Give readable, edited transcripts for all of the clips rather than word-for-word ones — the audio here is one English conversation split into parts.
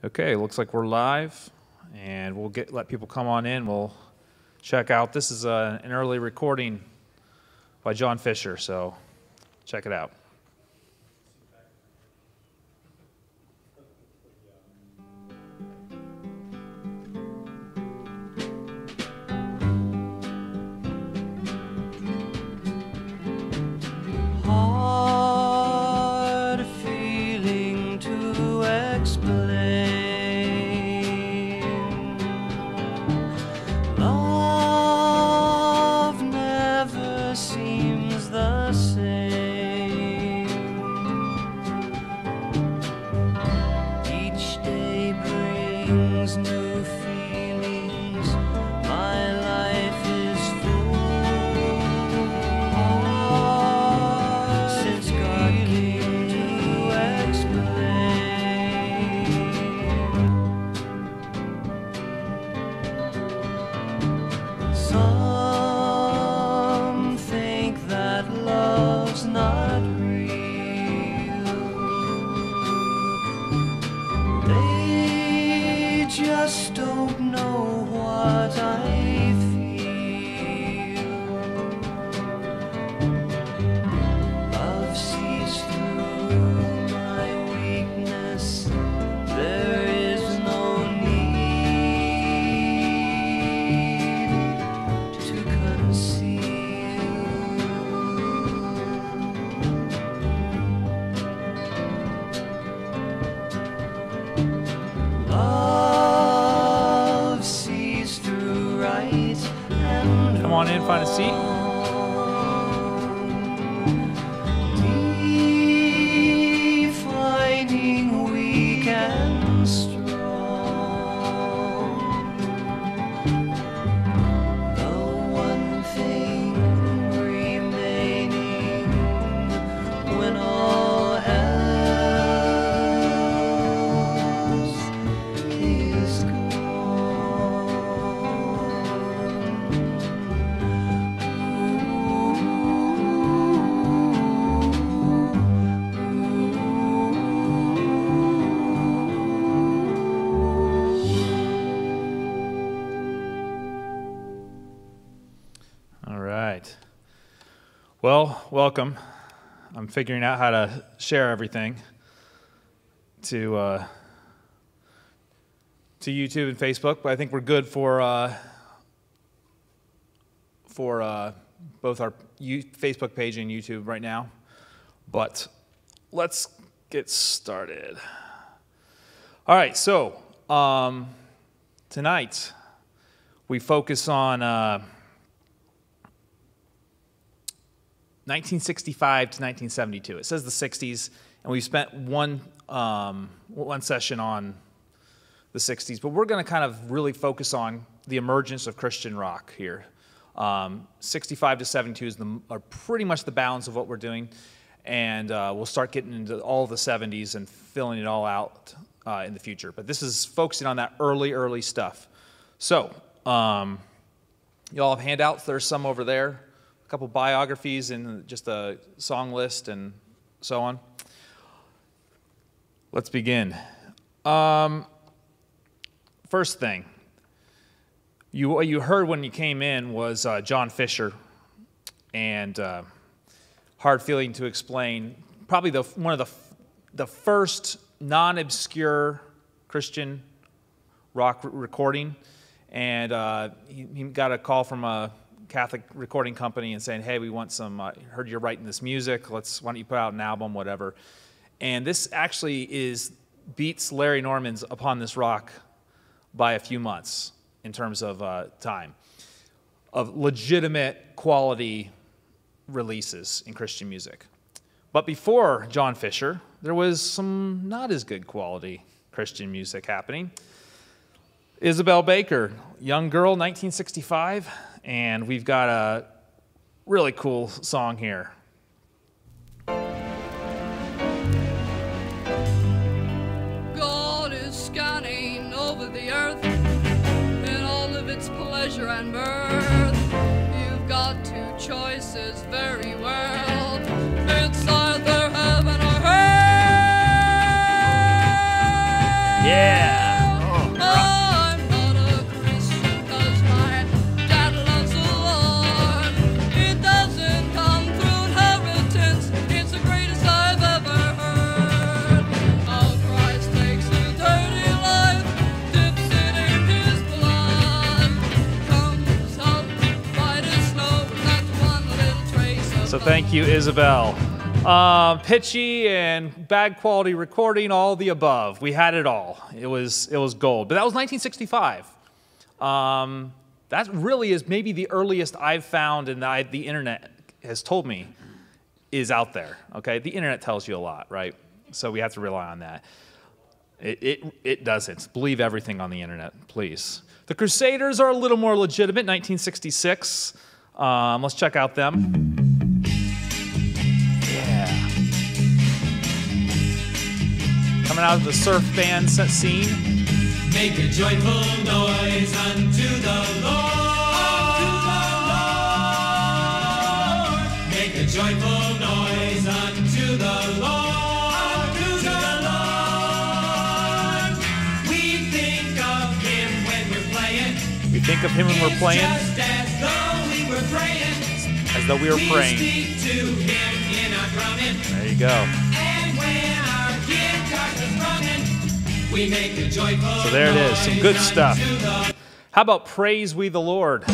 Okay, looks like we're live, and we'll let people come on in. We'll check out. This is an early recording by John Fisher, so check it out. Come on in, find a seat. Defining weak and strong, the one thing remaining when all else is gone. Well, welcome. I'm figuring out how to share everything to YouTube and Facebook, but I think we're good for both our Facebook page and YouTube right now. But let's get started. All right, so tonight we focus on 1965 to 1972. It says the 60s, and we spent one session on the 60s, but we're going to kind of really focus on the emergence of Christian rock here. 65 to 72 are pretty much the balance of what we're doing, and we'll start getting into all the 70s and filling it all out in the future. But this is focusing on that early stuff. So, you all have handouts. There's some over there. A couple biographies and just a song list and so on. Let's begin. First thing, what you heard when you came in was John Fisher, and hard feeling to explain. Probably one of the first non-obscure Christian rock recording, and he got a call from a Catholic recording company and saying, hey, we want some, heard you're writing this music, why don't you put out an album, whatever. And this actually beats Larry Norman's Upon This Rock by a few months in terms of time, of legitimate quality releases in Christian music. But before John Fisher, there was some not as good quality Christian music happening. Isabel Baker, young girl, 1965, and we've got a really cool song here. God is scanning over the earth in all of its pleasure and mirth. You've got two choices very well. It's either heaven or hell. Yeah. Thank you, Isabel. Pitchy and bad quality recording, all the above. We had it all. It was gold. But that was 1965. That really is maybe the earliest I've found, and the internet has told me is out there. Okay, the internet tells you a lot, right? So we have to rely on that. It doesn't. Believe everything on the internet, please. The Crusaders are a little more legitimate. 1966. Let's check out them. Yeah. Coming out of the surf band scene. Make a joyful noise unto the Lord. Make a joyful noise unto the Lord. We think of him when we're playing. We think of him when we're playing. Just as though we were praying. As though we were praying. We speak to him in our drumming. There you go. And when our guitars are strumming, we make a joyful So there it is, some good noise stuff. unto the How about Praise We the Lord?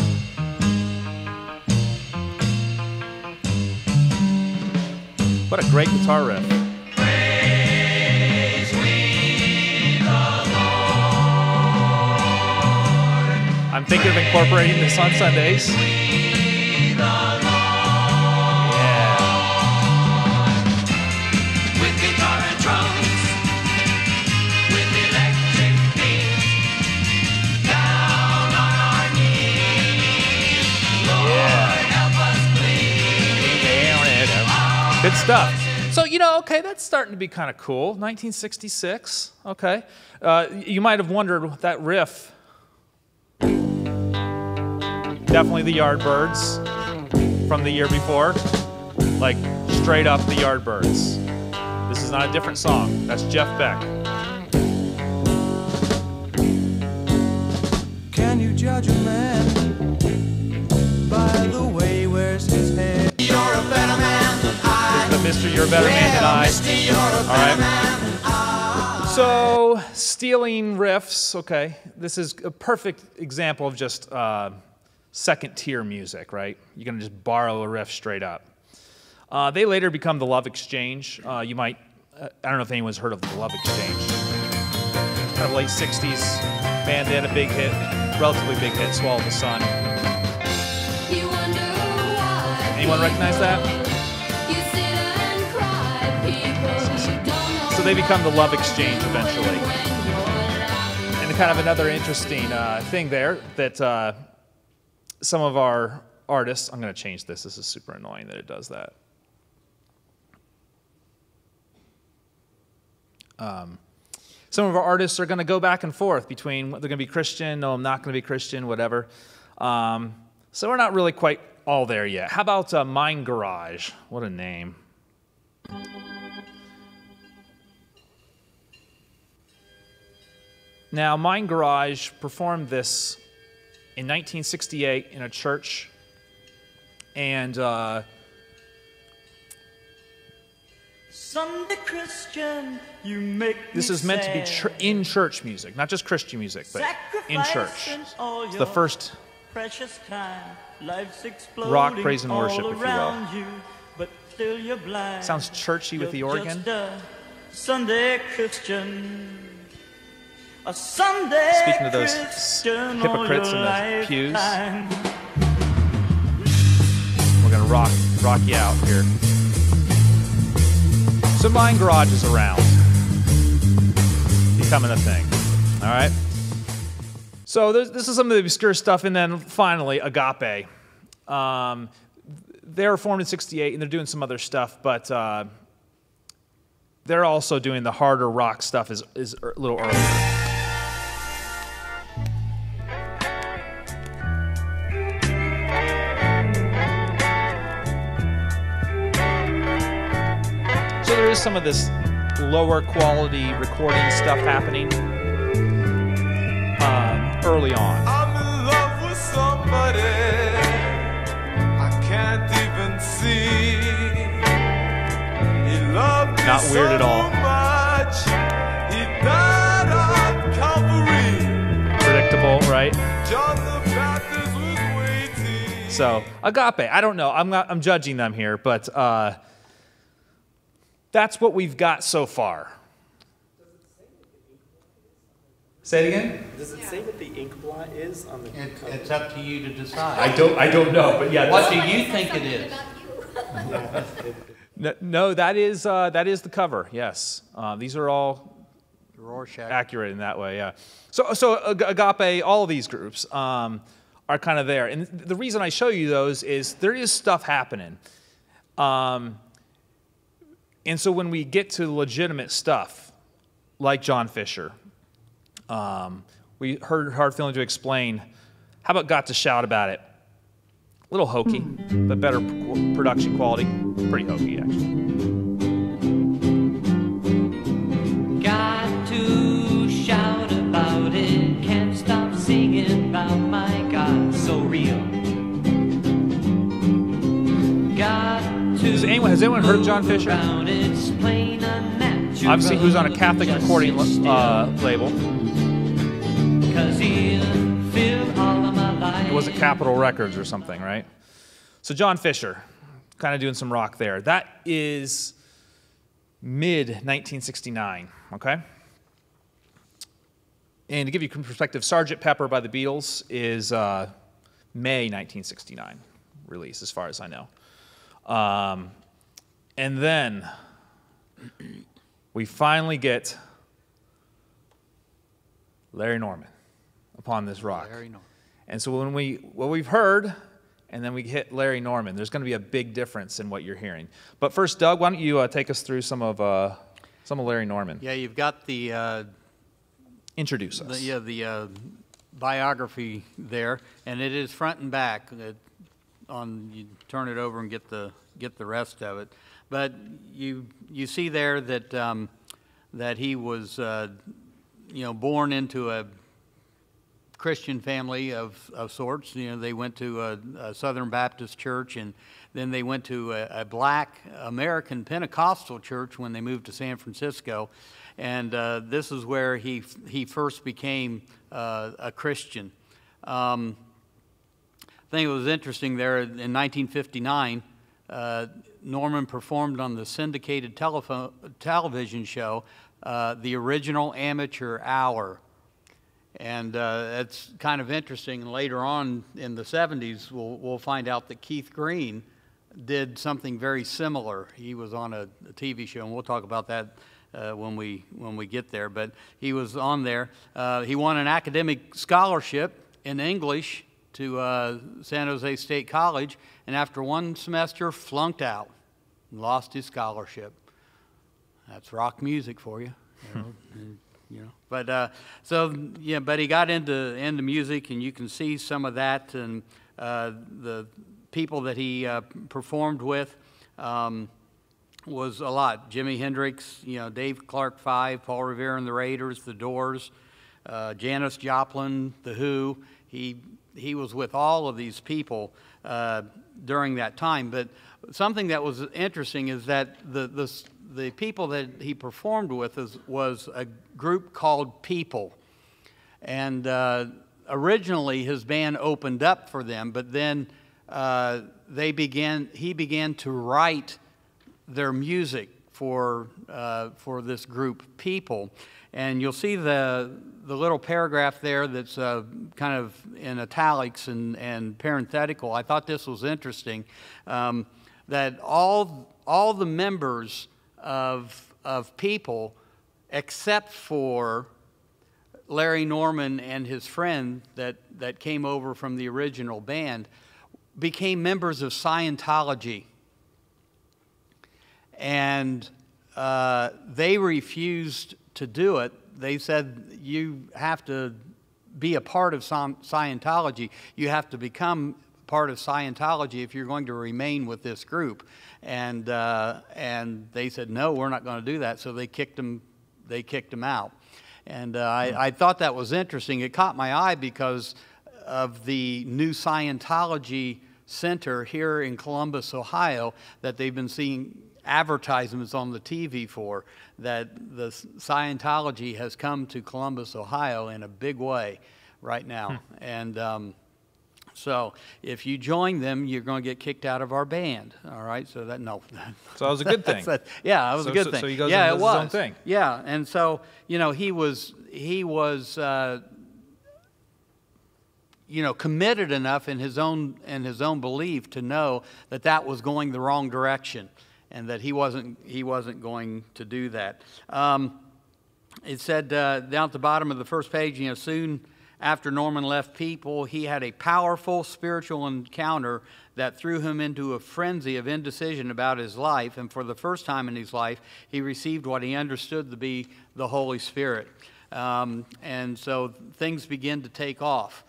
What a great guitar riff. I'm thinking of incorporating this on Sundays. Yeah. with guitar and drums, with electric beats, down on our knees. Lord, help us please. Good stuff. So, okay, that's starting to be kind of cool. 1966, okay. You might have wondered that riff. Definitely the Yardbirds from the year before. Like, straight up the Yardbirds. This is not a different song. That's Jeff Beck. Can you judge a man by the way he wears his hair? You're a better man than I. The Mr. You're a Better Man Than I. Misty, you're a All better right. man than I. So, stealing riffs, okay. This is a perfect example of just second-tier music, right? You're going to just borrow a riff straight up. They later become the Love Exchange. You might, I don't know if anyone's heard of the Love Exchange. Kind of late 60s band. They had a big hit, relatively big hit, Swallow the Sun. You wonder why. Anyone recognize that? You sit and cry, people you don't know. So they become the Love Exchange eventually. When you're laughing. And kind of another interesting thing there that some of our artists, I'm going to change this. This is super annoying that it does that. Some of our artists are going to go back and forth between they're going to be Christian, no, I'm not going to be Christian, whatever. So we're not really quite all there yet. How about Mind Garage? What a name. Now, Mind Garage performed this in 1968 in a church, and Sunday Christian, you make this is meant to be in church music, not just Christian music, but in church. It's the first precious time. Life's exploding rock, praise, and worship, all if you will. around you, but still you're blind. Sounds churchy with the You're organ. just a Sunday Christian. A Sunday Speaking of those Christian hypocrites all in your the pews. lifetime. We're gonna rock you out here. So Mind Garage is around, becoming a thing. All right. So this is some of the obscure stuff, and then finally Agape. They're formed in '68, and they're doing some other stuff, but they're also doing the harder rock stuff is a little earlier. So there is some of this lower quality recording stuff happening early on. I'm in love with somebody I can't even see. He loved me Not weird at all. so much. He died on Calvary. Predictable, right? John the Baptist was waiting. So Agape, I don't know. I'm judging them here, but that's what we've got so far. Say it again? Does it say what the ink blot is on the cover? It's up to you to decide. I don't know, but yeah. What do you think it is? No, that is the cover. Yes, these are all Rorschach. accurate in that way. Yeah. So Agape, all of these groups are kind of there, and the reason I show you those is there is stuff happening, and so when we get to legitimate stuff, like John Fisher, we heard Hard Feeling to Explain. How about Got to Shout About It? A little hokey, but better production quality. Pretty hokey, actually. Got to shout about it, can't stop singing about my God, so real. Got to Has anyone heard John Fisher? it's plain unnatural. Obviously, he was on a Catholic recording label. 'Cause he'll fill all of my life. It wasn't Capitol Records or something, right? So John Fisher, kind of doing some rock there. That is mid-1969, okay? And to give you perspective, Sgt. Pepper by the Beatles is May 1969 release, as far as I know. And then we finally get Larry Norman upon this rock. Larry Norman. And so when we've heard, and then we hit Larry Norman, there's going to be a big difference in what you're hearing. But first, Doug, why don't you take us through some of Larry Norman? Yeah, you've got the Introduce us. the biography there, and it is front and back. You turn it over and get the rest of it. But you see there that that he was born into a Christian family of sorts. They went to a Southern Baptist church, and then they went to a black American Pentecostal church when they moved to San Francisco. And this is where he first became a Christian. I think it was interesting there in 1959, Norman performed on the syndicated television show, The Original Amateur Hour. And it's kind of interesting. And later on in the 70s, we'll find out that Keith Green did something very similar. He was on a TV show, and we'll talk about that when we get there. But he was on there. He won an academic scholarship in English to San Jose State College, and after one semester, flunked out and lost his scholarship. That's rock music for you. But but he got into music, and you can see some of that, and the people that he performed with was a lot. Jimi Hendrix, Dave Clark 5, Paul Revere and the Raiders, The Doors, Janis Joplin, The Who. He was with all of these people during that time. But something that was interesting is that the people that he performed with was a group called People. And originally his band opened up for them, but then he began to write their music for this group People. And you'll see the little paragraph there that's kind of in italics and parenthetical. I thought this was interesting, that all the members of People, except for Larry Norman and his friend that came over from the original band, became members of Scientology. And they refused to do it. They said, you have to be a part of Scientology. You have to become part of Scientology if you're going to remain with this group. And they said, no, we're not going to do that. So they kicked him out. And I thought that was interesting. It caught my eye because of the new Scientology Center here in Columbus, Ohio, that they've been seeing advertisements on the TV for, that the Scientology has come to Columbus, Ohio in a big way right now. And So if you join them, you're going to get kicked out of our band. All right. So that no. So that was a good thing. Yeah, that was a good thing. So he goes yeah, and does his own thing. Yeah, and so he was committed enough in his own belief to know that that was going the wrong direction, and that he wasn't going to do that. It said down at the bottom of the first page, soon after Norman left People, he had a powerful spiritual encounter that threw him into a frenzy of indecision about his life, and for the first time in his life, he received what he understood to be the Holy Spirit. And so things began to take off.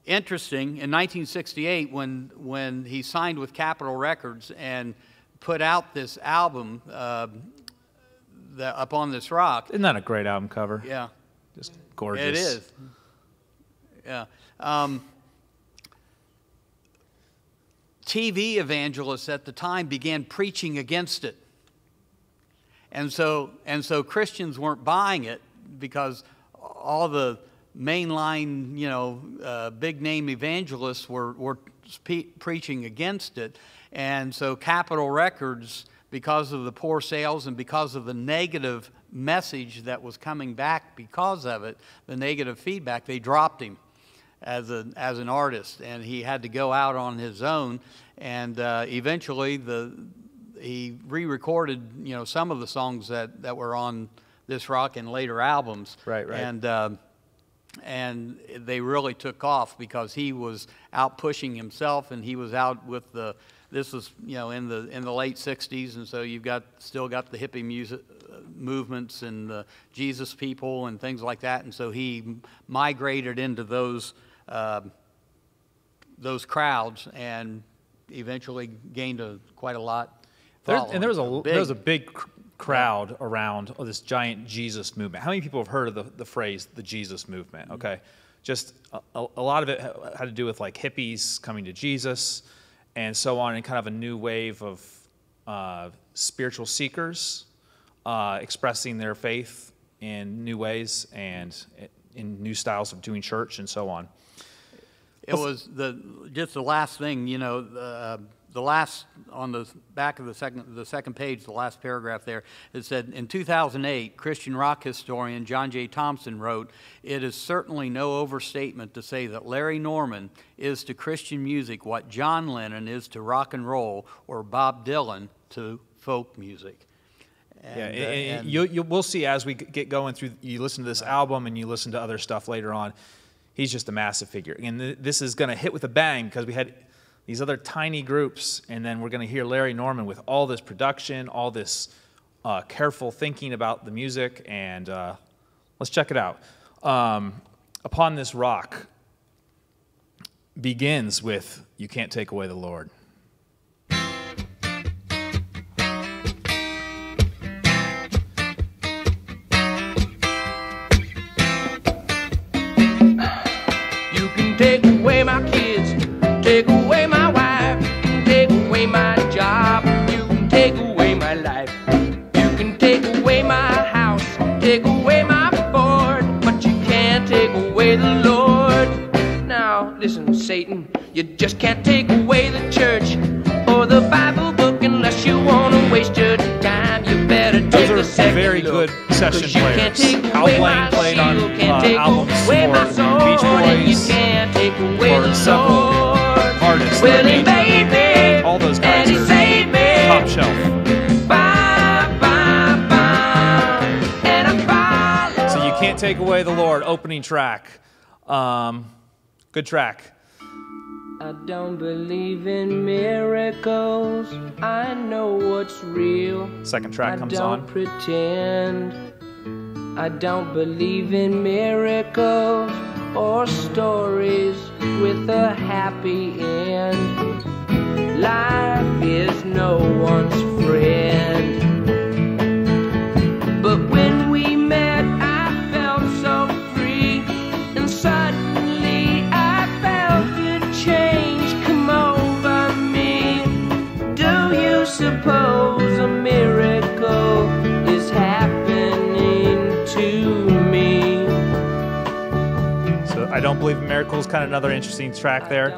Interesting, in 1968, when he signed with Capitol Records and put out this album, Up on This Rock. Isn't that a great album cover? Yeah. Just gorgeous. It is. Yeah. TV evangelists at the time began preaching against it. And so Christians weren't buying it because all the mainline, big name evangelists were preaching against it. And so Capitol Records, because of the poor sales and because of the negative message that was coming back because of it, the negative feedback, they dropped him as an artist, and he had to go out on his own. And eventually he re-recorded some of the songs that were on This Rock and later albums. Right. And they really took off because he was out pushing himself, and he was out with this was in the late '60s, and so you've still got the hippie music movements and the Jesus people and things like that, and so he migrated into those crowds and eventually gained quite a lot. And there was a big crowd around this giant Jesus movement. How many people have heard of the phrase the Jesus movement? Okay, just a lot of it had to do with like hippies coming to Jesus and so on, and kind of a new wave of spiritual seekers expressing their faith in new ways and in new styles of doing church and so on. It was just the last thing, the last on the back of the second page, the last paragraph there, it said, in 2008, Christian rock historian John J. Thompson wrote, "It is certainly no overstatement to say that Larry Norman is to Christian music what John Lennon is to rock and roll, or Bob Dylan to folk music." We'll see as we get going through. You listen to this album and you listen to other stuff later on. He's just a massive figure, and this is going to hit with a bang because we had these other tiny groups, and then we're going to hear Larry Norman with all this production, all this careful thinking about the music, and let's check it out. Upon This Rock begins with "You Can't Take Away the Lord." Take away my kids, take away my wife, take away my job, you can take away my life. You can take away my house, take away my Ford, but you can't take away the Lord. Now listen, Satan, you just can't take away the church or the Bible book unless you want to waste your time. You better take a second very look, good session 'cause you players. can't take Al away Blaine my played on seal, can't take albums away my for soul, Beach and you Boys, can't take away for the several Lord. artists. Well, he made me, all those guys and he are saved me. top shelf. And I follow. So You Can't Take Away the Lord, opening track. Good track. I don't believe in miracles. I know what's real. Second track comes I on. don't pretend. I don't believe in miracles or stories with a happy end. Life is no one's friend. But when we met, I felt so free, and suddenly I felt a change come over me. Do you suppose a miracle is happening to me? So I Don't Believe in Miracles, kind of another interesting track there.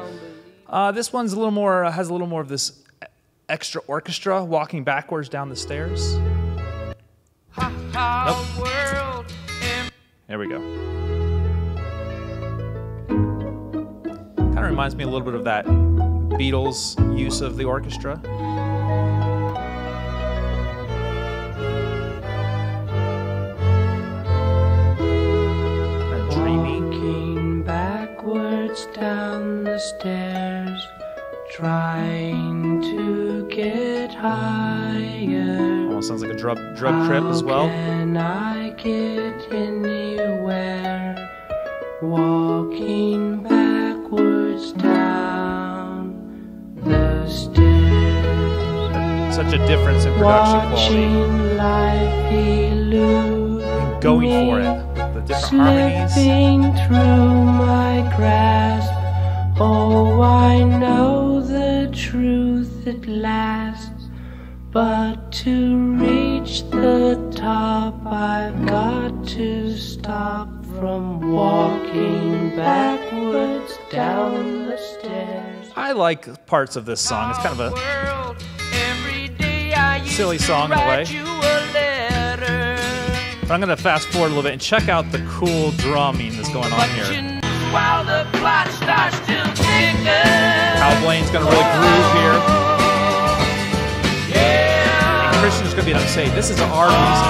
This one's a little more, has a little more of this extra orchestra walking backwards down the stairs. Nope. There we go. Kind of reminds me a little bit of that Beatles use of the orchestra. Walking backwards down the stairs, trying to get higher. Almost sounds like a drug trip as well. How can I get anywhere? Walking backwards down the stairs. Such a difference in production quality. Watching life elude And going for it. The different harmonies. slipping through my grasp. Oh, I know the truth at last. But to reach the top, I've got to stop from walking backwards down the stairs. I like parts of this song. It's kind of a silly song in a way. But I'm going to fast forward a little bit and check out the cool drumming that's going on here. Hal Blaine's going to really groove here. And Christian's going to be able to say, this is our music.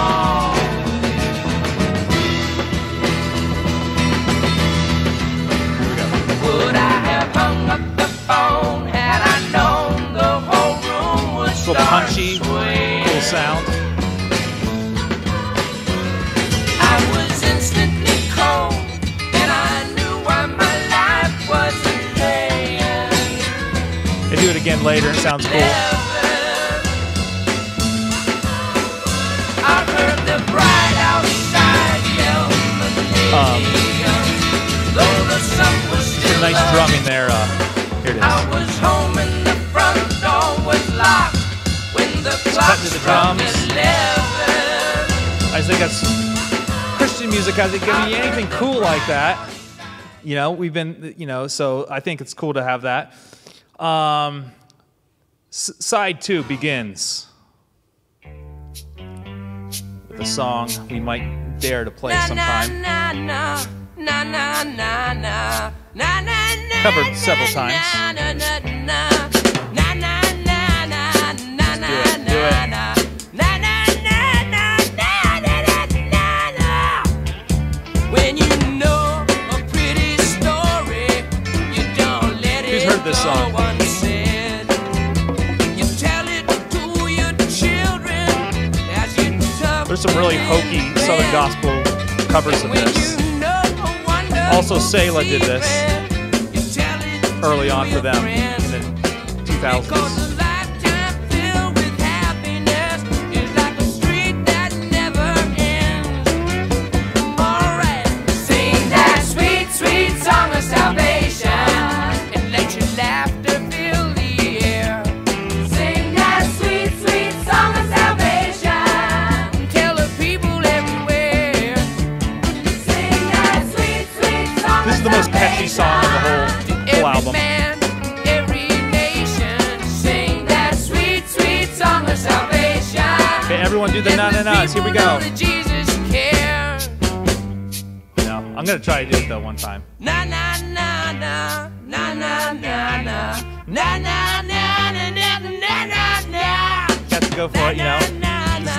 Would I have hung up the phone had I known the whole room would It's a little punchy, cool sound. I was instantly cold, and I knew why my life wasn't paying. They do it again later. It sounds cool. I heard the bride outside yell though the sun was still Some nice drumming there. Here it I is. was home and the front door was locked when the clock cut to the struck drums. 11. I just think that's Christian music hasn't given you anything cool like that. You know, we've been, you know, so I think it's cool to have that. Side 2 begins with a song we might dare to play sometime. Covered several times. Do it. When you know a pretty story, you don't let Who's it heard this go song? unsaid. You tell it to your children as you tuck There's some really hokey Southern gospel covers of this. Also, Selah did this early on for them in the 2000s. This is the most catchy song of the whole album. Okay, everyone do the na-na-nas. Here we go. No, I'm going to try to do it, though, one time. Na na na na na na na na na na na na na na na. Got to go for it, you know.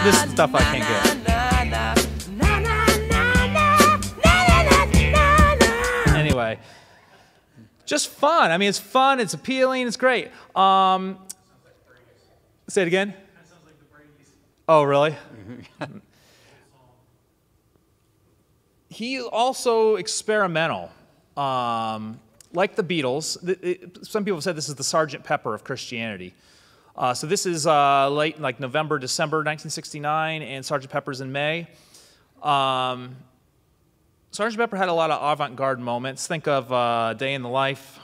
This is stuff I can't get. Anyway, just fun. I mean, it's fun. It's appealing. It's great. Say it again. Oh, really? He also experimental, like the Beatles. Some people said this is the Sgt. Pepper of Christianity. So this is late, like November, December 1969, and Sgt. Pepper's in May. Sgt. Pepper had a lot of avant-garde moments. Think of Day in the Life.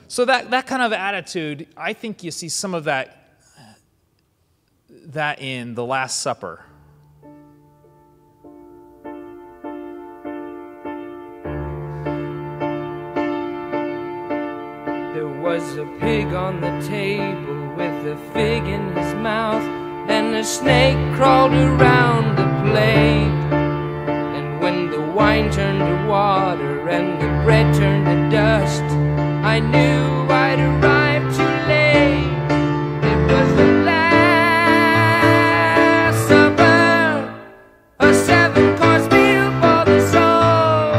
So that kind of attitude, I think you see some of that in The Last Supper. was a pig on the table with a fig in his mouth, and a snake crawled around the plate. And when the wine turned to water and the bread turned to dust, I knew I'd arrived too late. It was the last supper, a 7-course meal for the soul.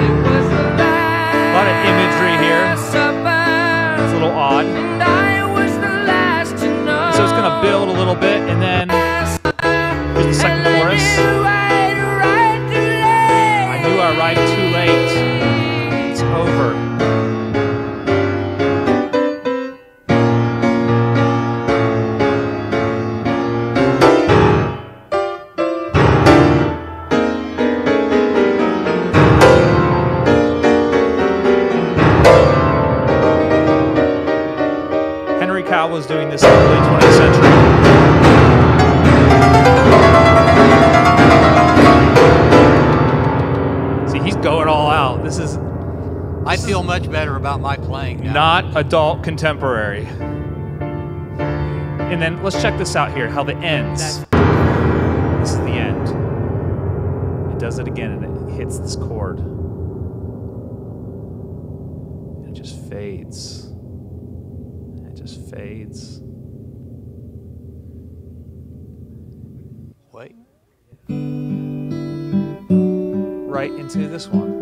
It was the last A lot of imagery here. supper, It's a little odd. and I was the last to know. So it's going to build a little bit, and then here's the second chorus. I knew I arrived too late. It's over. Henry Cowell was doing this in the early 20th century. See, he's going all out. This is I feel much better about my playing now. not adult contemporary. And then let's check this out here, how the ends. This is the end. It does it again, and it hits this chord. And it just fades. It just fades. Wait. Right into this one.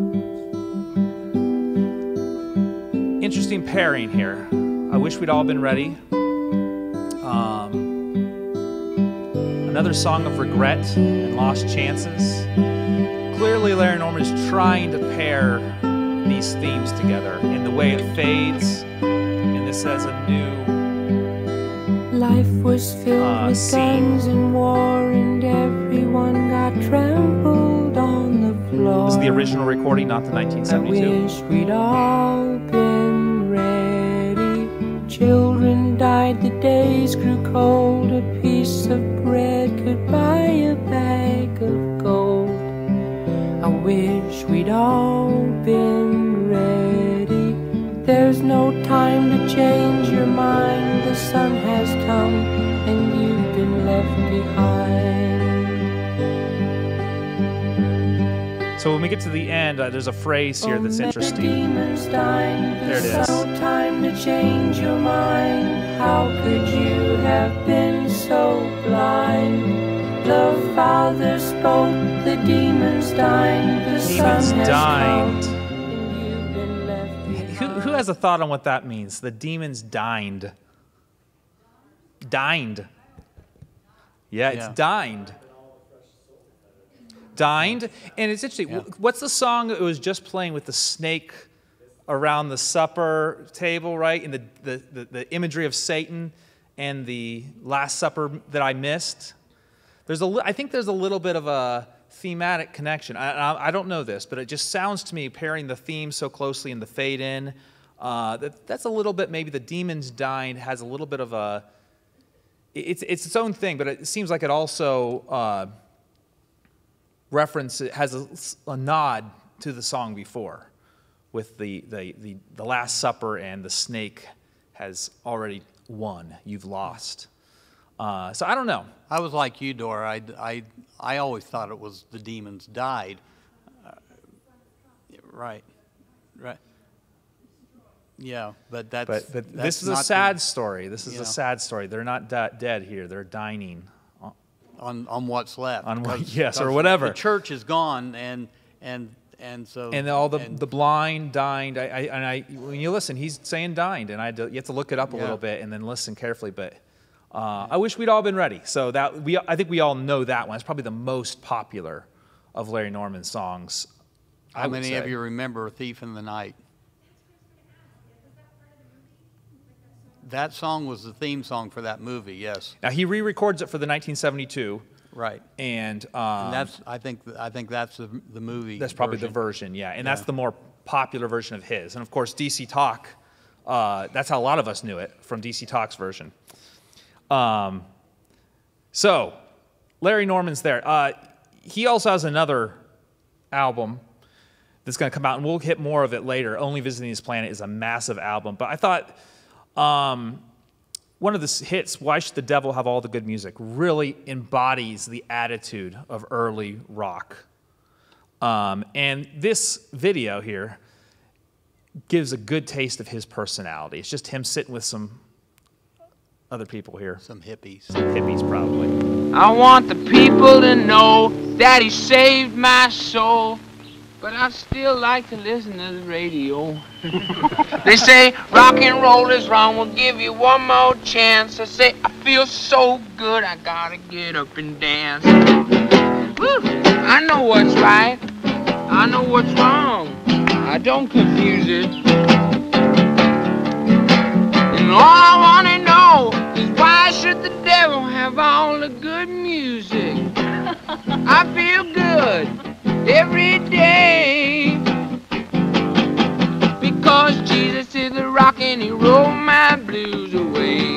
Interesting pairing here. I wish we'd all been ready. Another song of regret and lost chances. Clearly, Larry Norman is trying to pair these themes together in the way it fades, and this has a new Life was filled with scene. guns and war, and everyone got trampled on the floor. This is the original recording, not the I 1972. wish we'd all been ready. Children died, the days grew cold. A piece of bread could buy a bag of gold. I wish we'd all been ready. There's no time to change your mind. The sun has come and you've been left behind. So when we get to the end, there's a phrase here that's interesting. There it is. No time to change your mind. How could you have been so blind? The Father spoke, the demons dined. The Demons sun has dined. come, and you've been left Who has a thought on what that means? The demons dined. Dined. Yeah, it's Yeah. dined. Dined. And it's interesting. Yeah. What's the song that was just playing with the snake around the supper table, right? And the imagery of Satan and the Last Supper that I missed? I think there's a little bit of a thematic connection. I don't know this, but it just sounds to me, pairing the theme so closely in the fade in, that's a little bit, maybe the demons dined has a little bit of a, it's its own thing, but it seems like it also it has a nod to the song before, with the Last Supper and the snake has already won. You've lost. So I don't know. I was like you, Dora. I always thought it was the demons died. Right. Yeah, but that's. But that's this is a not sad story. This is yeah. a sad story. They're not dead here. They're dining. on what's left. On what- Because- yes, or because whatever. The church is gone, and so. And all the blind dined. When you listen, he's saying dined, and you have to look it up a Yeah. little bit and then listen carefully. But I wish we'd all been ready. So I think we all know that one. It's probably the most popular of Larry Norman's songs. I How would many say. of you remember "Thief in the Night"? That song was the theme song for that movie. Yes. Now he re-records it for the 1972. Right. And that's I think that's the movie. that's probably the version, yeah. And that's the more popular version of his. And of course, DC Talk, that's how a lot of us knew it, from DC Talk's version. So, Larry Norman's there. He also has another album that's going to come out, and we'll hit more of it later. Only Visiting This Planet is a massive album. But I thought one of the hits, Why Should the Devil Have All the Good Music, really embodies the attitude of early rock. And this video here gives a good taste of his personality. It's just him sitting with some other people here. Some hippies. Some hippies, probably. I want the people to know that he saved my soul, but I still like to listen to the radio. They say rock and roll is wrong, we'll give you one more chance. I say I feel so good, I gotta get up and dance. Woo! I know what's right, I know what's wrong, I don't confuse it. And all I wanna know is why should the devil have all the good music? I feel good every day because Jesus is the rock and he rolled my blues away.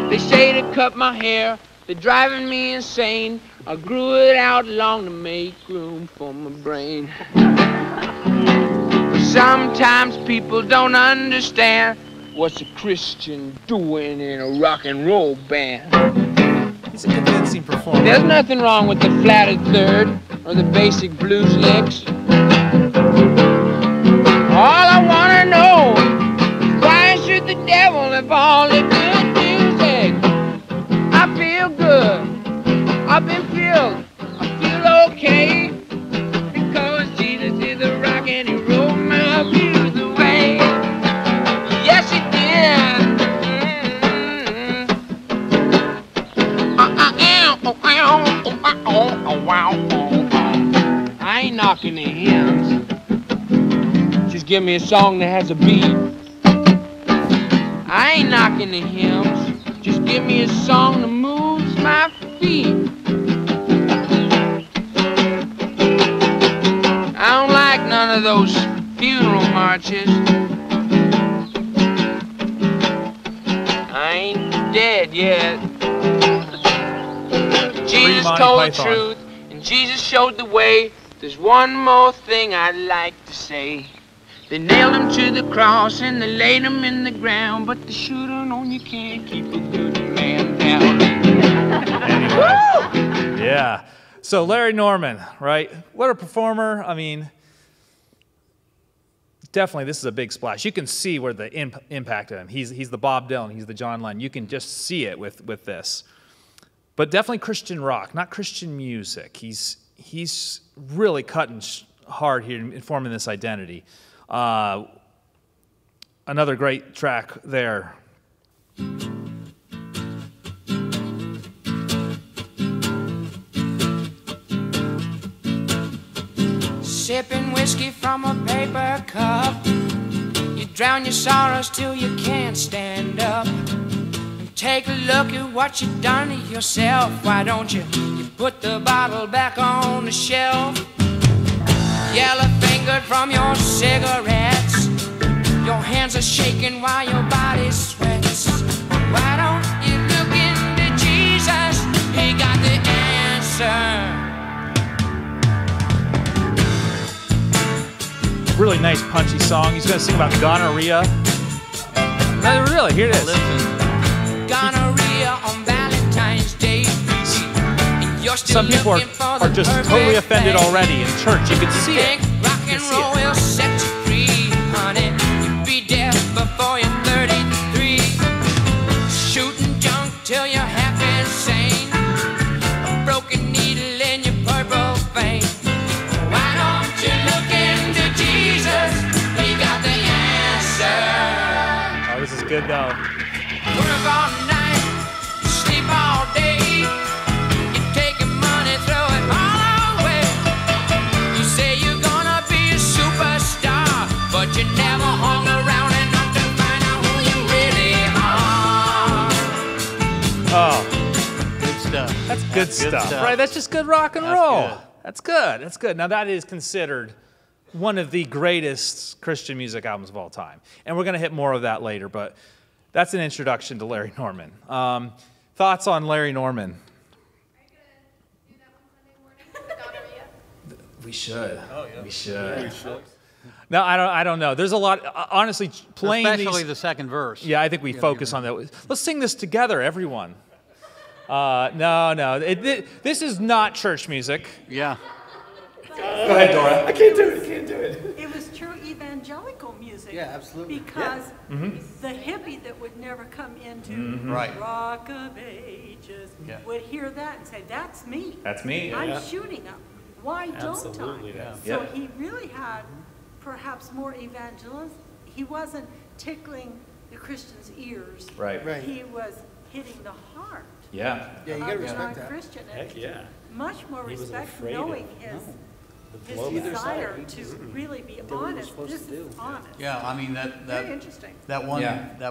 They say to cut my hair, they're driving me insane. I grew it out long to make room for my brain. But sometimes people don't understand what's a Christian doing in a rock and roll band. He's a convincing performer. There's nothing wrong with the flatted third or the basic blues licks. All I wanna know is why should the devil have all the good music? I feel good, I've been filled, I feel okay, because Jesus is the rock and he rolled my blues away. Yes, he did. I ain't knocking the hymns. Just give me a song that has a beat. I ain't knocking the hymns. Just give me a song that moves my feet. I don't like none of those funeral marches. I ain't dead yet. Jesus told the truth, and Jesus showed the way. There's one more thing I'd like to say. They nailed him to the cross and they laid him in the ground, but they should have known you can't keep a good man down. Anyway. Yeah. So Larry Norman, right? What a performer. I mean, definitely this is a big splash. You can see where the impact of him. He's the Bob Dylan, he's the John Lennon. You can just see it with this. But definitely Christian rock, not Christian music. He's really cutting hard here in forming this identity. Another great track there. Sipping whiskey from a paper cup, you drown your sorrows till you can't stand up. Take a look at what you've done to yourself. Why don't you put the bottle back on the shelf? Yellow-fingered from your cigarettes, your hands are shaking while your body sweats. Why don't you look into Jesus? He got the answer. Really nice punchy song. He's going to sing about gonorrhea. No, really, here it is. Gonorrhea on Valentine's Day. Some people are just totally offended already in church. You can see it. Rock and roll will set you free, honey. You'll be dead before you're 33. Shooting junk till you're half insane. A broken needle in your purple vein. Why don't you look into Jesus? He got the answer. Oh, this is good though. Work all night, sleep all day. You take your money, throw it all away. You say you're gonna be a superstar, but you never hung around enough to find out who you really are. Oh, good stuff. That's good stuff, right? That's just good rock and roll. That's good. That's good. Now that is considered one of the greatest Christian music albums of all time, and we're gonna hit more of that later, but. That's an introduction to Larry Norman. Thoughts on Larry Norman? We should. Oh, yeah. We should. We should. No, I don't know. There's a lot. Honestly, playing Especially these, the second verse. Yeah, I think we focus on that. Let's sing this together, everyone. No. This is not church music. Yeah. Go ahead, Dora. I can't do it. It was true evangelical music. Yeah, absolutely. Because Yeah. the hippie that would never come into Right. Rock of Ages would hear that and say, "That's me. That's me. I'm Yeah. shooting up. Why Absolutely, don't I?" yeah. So Yep. he really had perhaps more evangelism. He wasn't tickling the Christian's ears. Right. Right. He was hitting the heart Yeah. Yeah, you gotta of the respect that. non-Christian. And Heck yeah. much more He wasn't respect afraid knowing of- his blow back. desire Either to side. really be what we're honest. supposed This to is do. honest. Yeah, I mean Very that interesting. that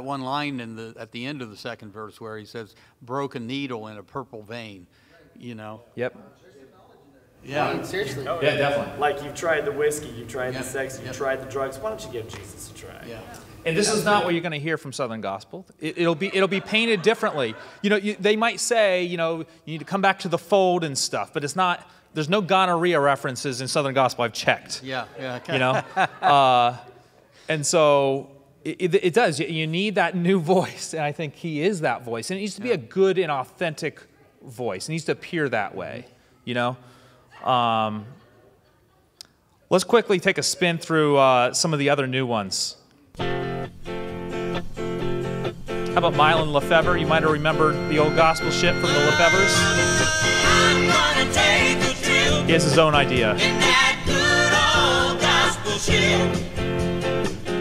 one line at the end of the second verse where he says, "Broken needle in a purple vein," you know. Yep. Yeah. Seriously. Yeah, definitely. Like you've tried the whiskey, you've tried Yep, the sex, you've yep. tried the drugs. Why don't you give Jesus a try? Yeah. And this is not what you're going to hear from Southern Gospel. It'll be painted differently. You know, they might say, you know, you need to come back to the fold and stuff, but it's not. There's no gonorrhea references in Southern Gospel. I've checked. Yeah. You know, and so it does. You need that new voice, and I think he is that voice. And it needs to be a good and authentic voice. It needs to appear that way. You know. Let's quickly take a spin through some of the other new ones. How about Mylon Lefebvre? You might have remembered the old gospel shit from the Lefebvres. I'm gonna take a trip He has his own idea. in that good old gospel ship.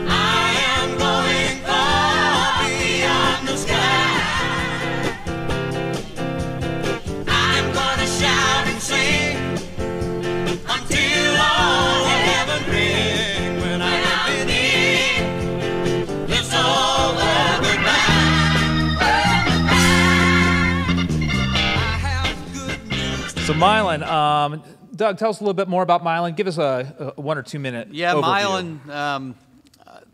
I am going far beyond the sky. I'm gonna shout and sing until all heaven rings. When I bid this old world goodbye. I have good news. So Mylon, Doug, tell us a little bit more about Mylon. Give us a 1 or 2 minute Yeah, overview. Mylon,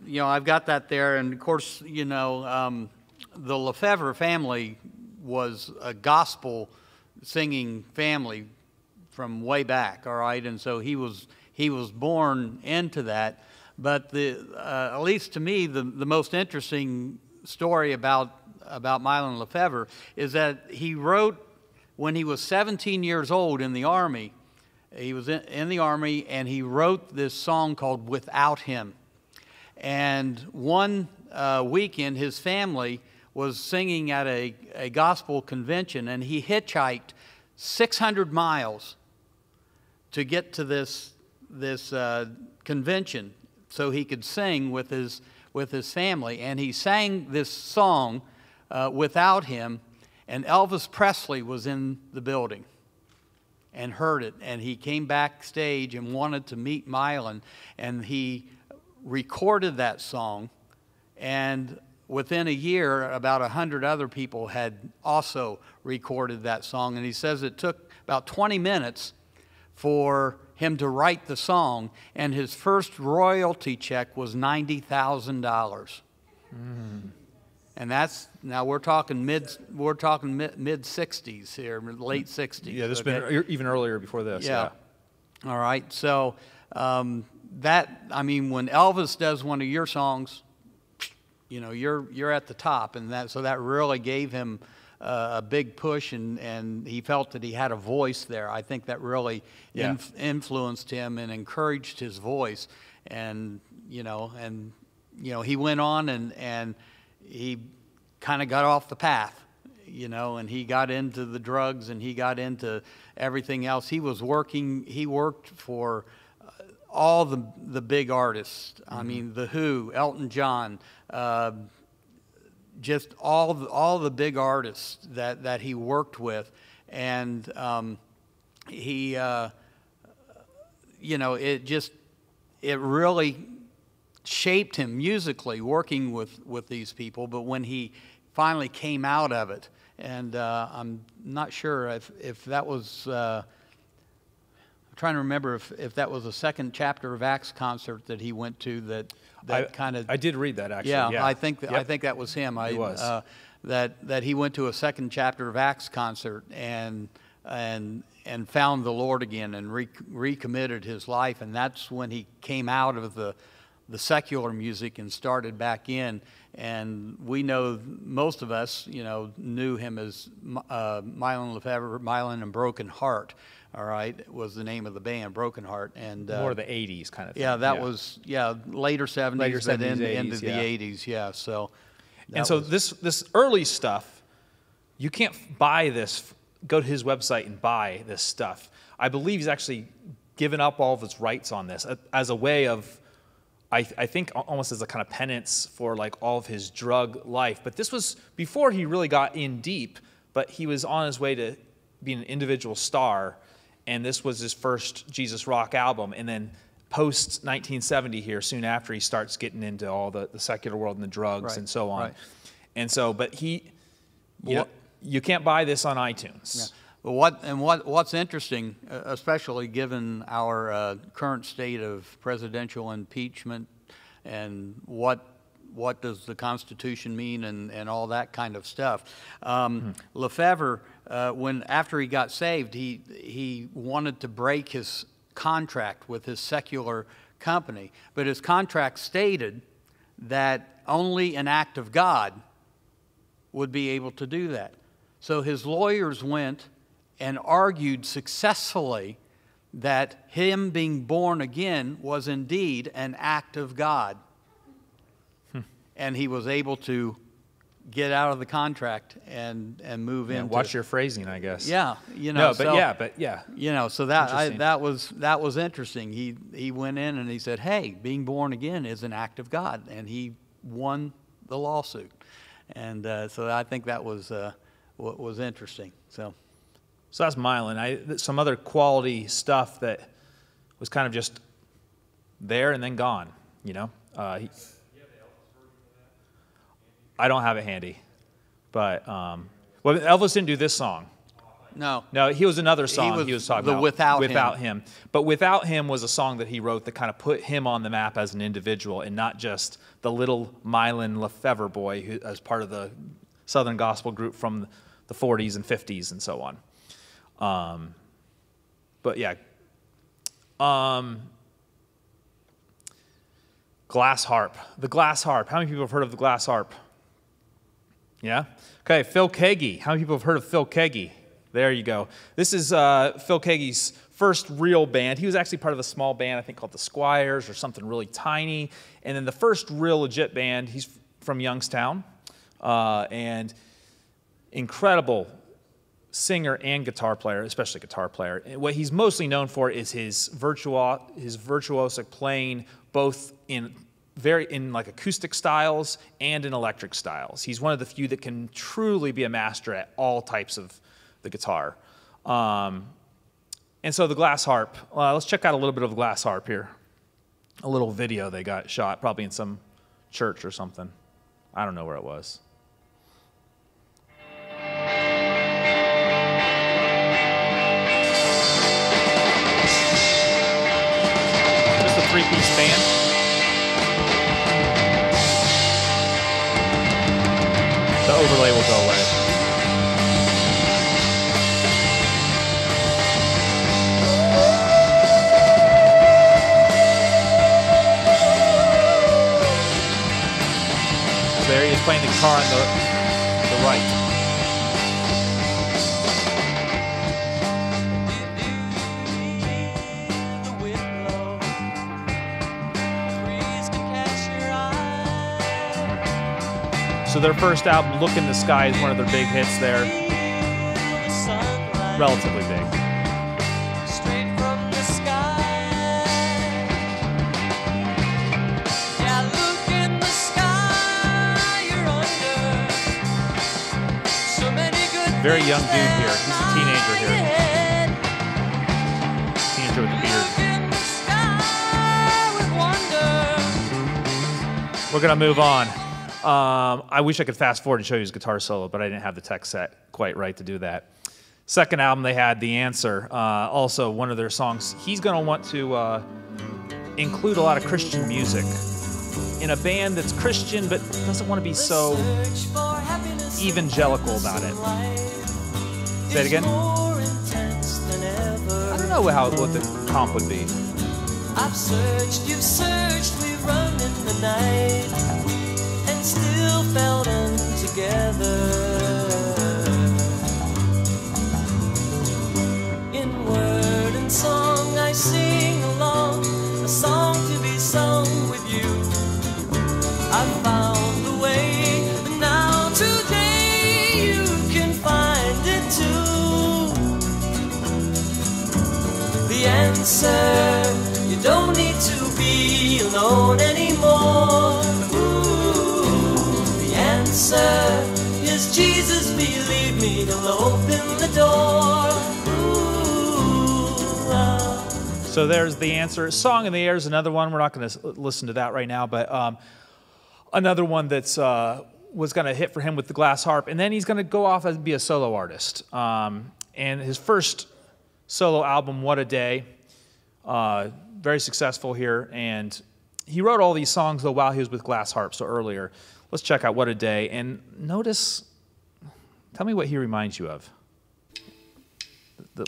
you know, I've got that there. And, of course, you know, the Lefebvre family was a gospel singing family from way back, all right? And so he was born into that. But at least to me, the most interesting story about Mylon Lefebvre is that he wrote when he was 17 years old in the Army. He was in the Army, and he wrote this song called Without Him. And one weekend, his family was singing at a gospel convention, and he hitchhiked 600 miles to get to this convention so he could sing with his family. And he sang this song, Without Him, and Elvis Presley was in the building and heard it, and he came backstage and wanted to meet Mylon, and he recorded that song, and within a year, about 100 other people had also recorded that song, and he says it took about 20 minutes for him to write the song, and his first royalty check was $90,000. And that's, now we're talking mid 60s here, late 60s. Yeah, this has okay? been even earlier before this. Yeah. All right. So that, I mean, when Elvis does one of your songs, you know, you're at the top, and that really gave him a big push, and he felt that he had a voice there. I think that really influenced him and encouraged his voice, and he went on and he kind of got off the path, you know, and he got into the drugs, and he got into everything else. He worked for all the big artists. I mean, The Who, Elton John, just all the big artists that he worked with, and he, it really shaped him musically working with these people. But when he finally came out of it, and I'm not sure if that was, I'm trying to remember if that was a second chapter of Acts concert that he went to that kind of. I did read that actually. Yeah, Yeah. I think that was him. It was. That he went to a second chapter of Acts concert, and and found the Lord again and recommitted his life. And that's when he came out of the secular music and started back in. And we know, most of us, knew him as Mylon Lefevre, Mylon and Broken Heart. All right, was the name of the band, Broken Heart, and more of the '80s kind of thing. Yeah, that was later '70s, later but 70s, 80s, into the '80s. Yeah, so. And so this early stuff, you can't buy this. Go to his website and buy this stuff. I believe he's actually given up all of his rights on this as a way of, I think, almost as a kind of penance for like all of his drug life. But this was before he really got in deep, but he was on his way to being an individual star. And this was his first Jesus Rock album. And then post 1970 here, soon after, he starts getting into all the secular world and the drugs and so on. Right. And so, but you can't buy this on iTunes. Yeah. What's interesting, especially given our current state of presidential impeachment and what does the Constitution mean and all that kind of stuff. Lefevre, after he got saved, he wanted to break his contract with his secular company, but his contract stated that only an act of God would be able to do that. So his lawyers went and argued successfully that him being born again was indeed an act of God. And he was able to get out of the contract and move into. Watch your phrasing, I guess. Yeah, so that was interesting. He went in and he said, "Hey, being born again is an act of God," and he won the lawsuit. And so I think that was what was interesting. So that's Mylon. Some other quality stuff that was kind of just there and then gone. I don't have it handy, but Elvis didn't do this song. No, he was another song he was talking about. Without Him. But Without Him was a song that he wrote that kind of put him on the map as an individual and not just the little Mylon Lefevre boy who, as part of the Southern gospel group from the 40s and 50s and so on. Glass harp. The glass harp. How many people have heard of the glass harp? Yeah? Okay, Phil Keaggy. How many people have heard of Phil Keaggy? There you go. This is Phil Keaggy's first real band. He was actually part of a small band, I think, called the Squires or something really tiny. And then the first real legit band, he's from Youngstown. And incredible singer and guitar player, especially guitar player. And what he's mostly known for is his virtuosic playing, both in like acoustic styles and in electric styles. He's one of the few that can truly be a master at all types of the guitar. And so the glass harp, let's check out a little bit of the glass harp here. A little video they got shot, probably in some church or something. I don't know where it was. Just a three-piece band. The overlay will go away. So there he is playing the guitar on the right. So their first album, Look in the Sky, is one of their big hits there. Relatively big. Straight from the sky. Yeah, look in the sky, you're under so many good. Very young dude here. He's a teenager here. Teenager with a beard. We're going to move on. I wish I could fast forward and show you his guitar solo, but I didn't have the tech set quite right to do that. Second album they had, The Answer, also one of their songs. He's going to want to include a lot of Christian music in a band that's Christian but doesn't want to be so evangelical about it. Say it again. know what the comp would be. I've searched, you've searched, we've run in the night and still felt untogether. In word and song I sing along, a song to be sung with you. I found the way, and now today you can find it too. The answer, you don't need to be alone anymore. Ooh, the answer is Jesus, believe me, he'll open the door. So there's the answer. Song in the Air is another one. We're not going to listen to that right now, but another one that's was going to hit for him with the glass harp. And then he's going to go off and be a solo artist. And his first solo album, What a Day, very successful here. And he wrote all these songs, though, while he was with glass harp, so earlier. Let's check out What a Day. And notice, tell me what he reminds you of.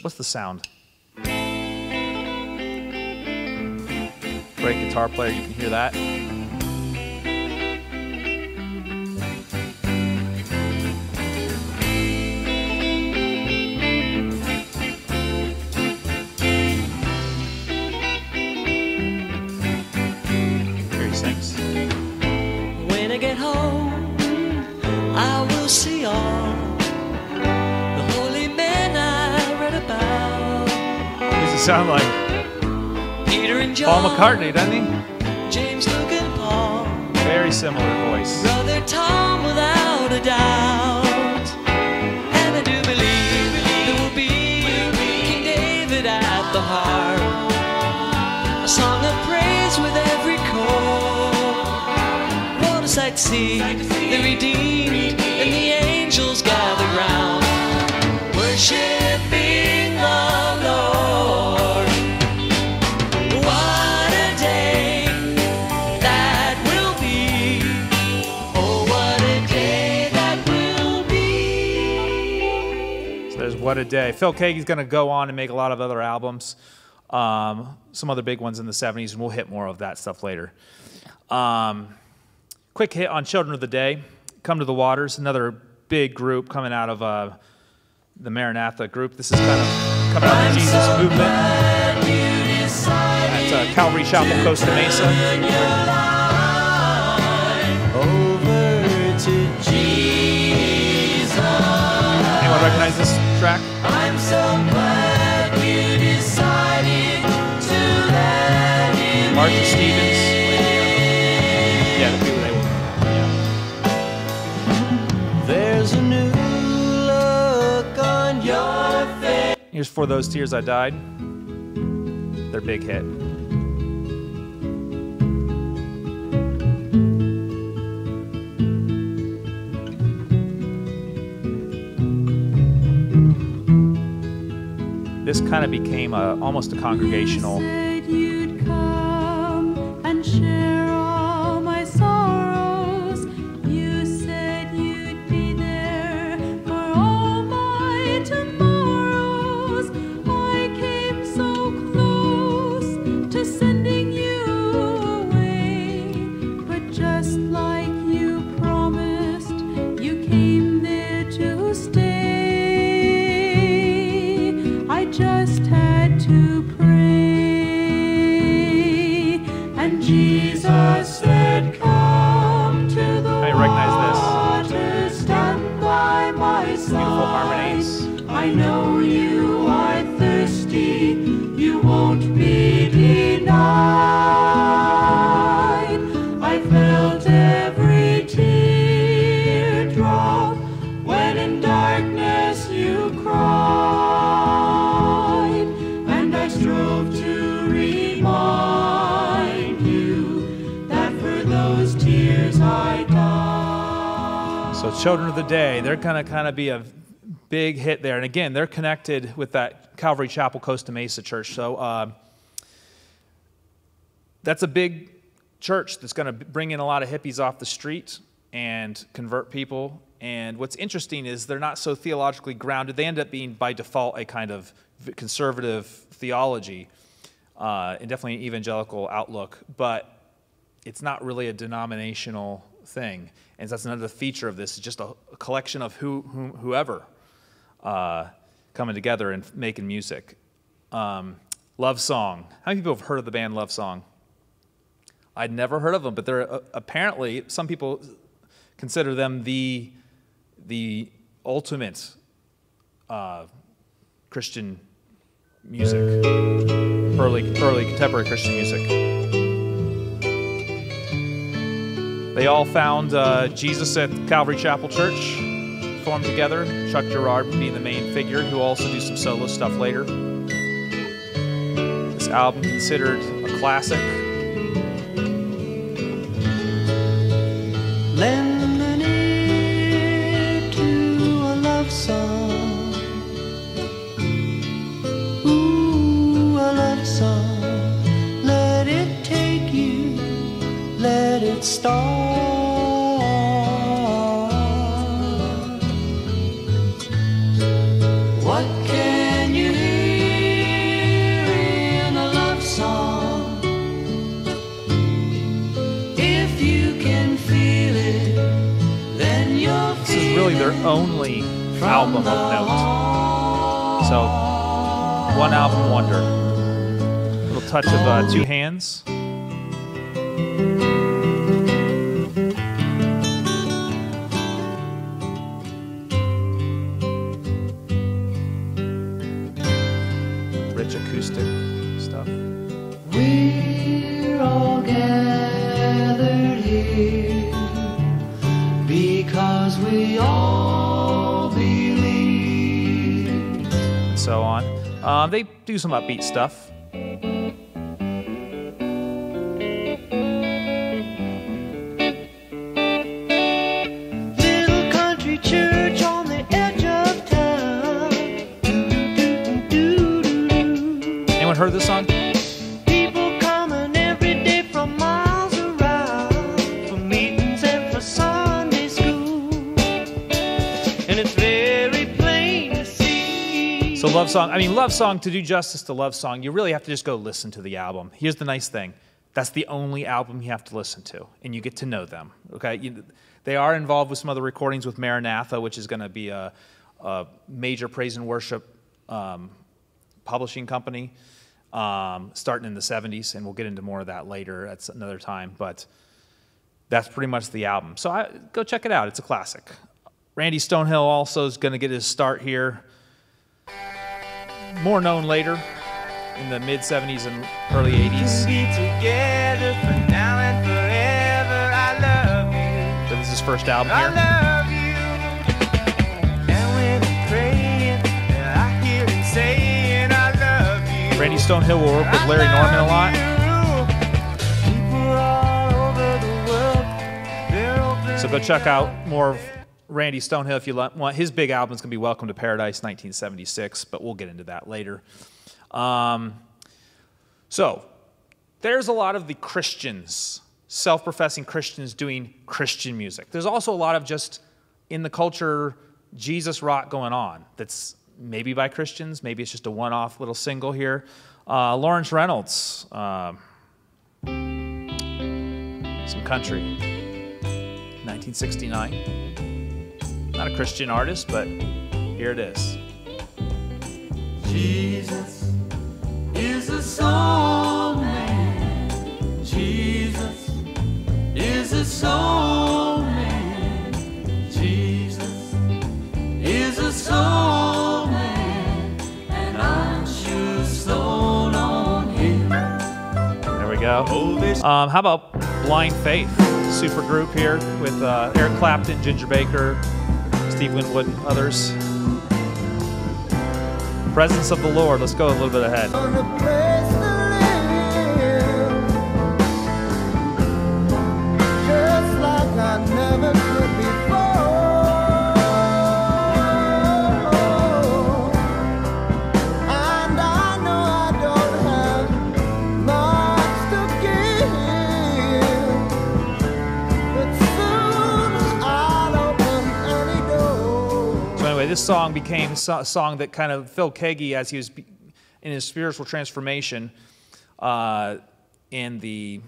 What's the sound? Great guitar player, you can hear that. Here he sings. When I get home, I will see all the holy men I read about. What does it sound like? Peter and John, Paul McCartney, doesn't he? James, Luke, and Paul. Very similar voice. Brother Tom, without a doubt. And I do believe there will be King David at the heart. A song of praise with every chord. What a sight to see, the redeemed and the angels gather round, worshiping the Lord. What a Day. Phil Keaggy's going to go on and make a lot of other albums, some other big ones in the 70s, and we'll hit more of that stuff later. Quick hit on Children of the Day, Come to the Waters, another big group coming out of the Maranatha group. This is kind of coming out of the Jesus movement at Calvary Chapel, Costa Mesa. Over to Jesus. Anyone recognize this track? I'm so glad you decided to let him Marcia Stevens. Yeah, the people they were. Yeah. There's a new look on your face. Here's For Those Tears I Died. Their big hit. This kind of became almost a congregational. You said you'd come and share all my sorrows. You said you'd be there for all my tomorrows. I came so close to sending you away, but just like you promised, you came there to stay. I just had to pray, and Jesus said, come to the water, stand by my side. Beautiful harmonies. I know you are thirsty, you won't be denied. I felt every teardrop when in darkness you cried, and I strove to remind you that for those tears I died. So Children of the Day, they're going to kind of be a big hit there. And again, they're connected with that Calvary Chapel, Costa Mesa church. So that's a big church that's going to bring in a lot of hippies off the street. and convert people. And what's interesting is they're not so theologically grounded. They end up being, by default, a kind of conservative theology and definitely an evangelical outlook, but it's not really a denominational thing. And that's another feature of this. It's just a collection of whoever coming together and making music. Love Song. How many people have heard of the band Love Song? I'd never heard of them, but they're apparently, some people consider them the ultimate Christian music, early contemporary Christian music. They all found Jesus at Calvary Chapel Church, formed together, Chuck Girard being the main figure, who also do some solo stuff later. This album considered a classic. Lend an ear to a love song. Ooh, a love song. Let it take you, let it start. What can you hear in a love song? If you can feel it, then you'll feel. This is really their only album of note. So, one album wonder. A little touch of Two Hands. Rich acoustic stuff. We're all gathered here because we all believe. And so on. They do some upbeat stuff. Little country church on the edge of town. Anyone heard this song? People coming every day from miles around for meetings and for Sunday school. And it's very plain to see. So Love Song, Love Song, to do justice to Love Song, you really have to just go listen to the album. Here's the nice thing. That's the only album you have to listen to, and you get to know them, okay? They are involved with some other recordings with Maranatha, which is going to be a major praise and worship publishing company starting in the 70s, and we'll get into more of that later. That's another time, but that's pretty much the album. So go check it out. It's a classic. Randy Stonehill also is going to get his start here. More known later in the mid-70s and early 80s. Be together for now and forever. I love you. But this is his first album I here. love you. And when I'm praying, I hear him saying, I love you. Randy Stonehill will work with Larry Norman a lot. People all over the world, they're open. So go check out more of Randy Stonehill if you want. His big album is going to be Welcome to Paradise, 1976, but we'll get into that later. So there's a lot of the Christians, self-professing Christians doing Christian music. There's also a lot of just in the culture Jesus rock going on that's maybe by Christians, maybe it's just a one-off little single here. Lawrence Reynolds, some country, 1969. Not a Christian artist, but here it is. Jesus is a soul man. Jesus is a soul man. Jesus is a soul man. And I'm sure sold on him. There we go. How about Blind Faith? Super group here with Eric Clapton, Ginger Baker, Steve Winwood, and others. Presence of the Lord. Let's go a little bit ahead. Just like I never could before. And I know I don't have much to give, but soon as song became a song that kind of Phil Keaggy, as he was in his spiritual transformation in the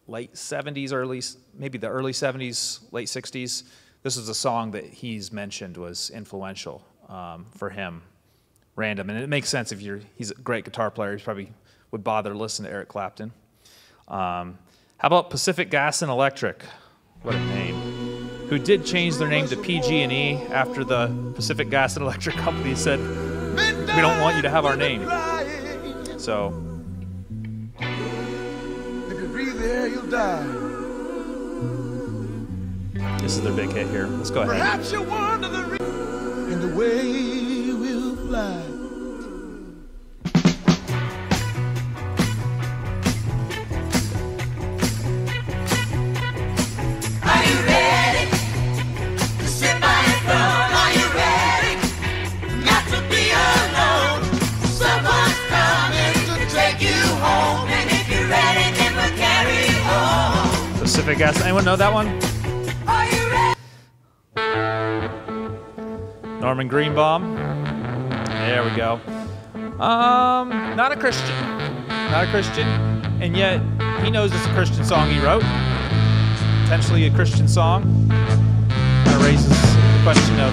late 70s, maybe the early 70s, late 60s, this is a song that he's mentioned was influential for him. Random, and it makes sense if he's a great guitar player. He probably would bother to listen to Eric Clapton. How about Pacific Gas and Electric? What a name. Who did change their name to PG&E after the Pacific Gas and Electric Company said, we don't want you to have our name. So. If you breathe the air, you'll die. This is their big hit here. Let's go ahead. Perhaps you wonder in the way we'll fly. Are you ready to sit by your throne? Are you ready not to be alone? Someone's coming to take you home, and if you're ready, then we'll carry on. Pacific Gas. Anyone know that one? Are you ready? Norman Greenbaum. There we go. Not a Christian. Not a Christian. And yet, he knows it's a Christian song he wrote. Potentially a Christian song. Kind of raises the question of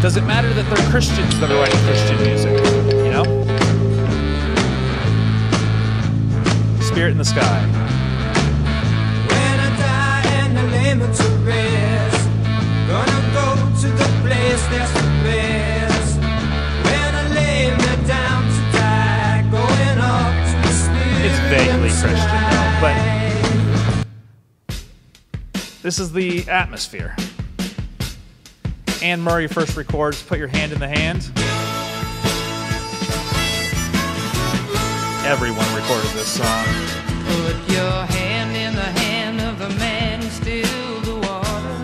does it matter that they're Christians that are writing Christian music? You know? Spirit in the Sky. When I die and I lay me to rest, gonna go to the place that's the best. When I lay me down to die, going up to the spirit. It's vaguely Christian, though, but this is the atmosphere. Anne Murray first records Put Your Hand in the Hand. Everyone recorded this song. Put your hand in the hand of the man who stilled the water.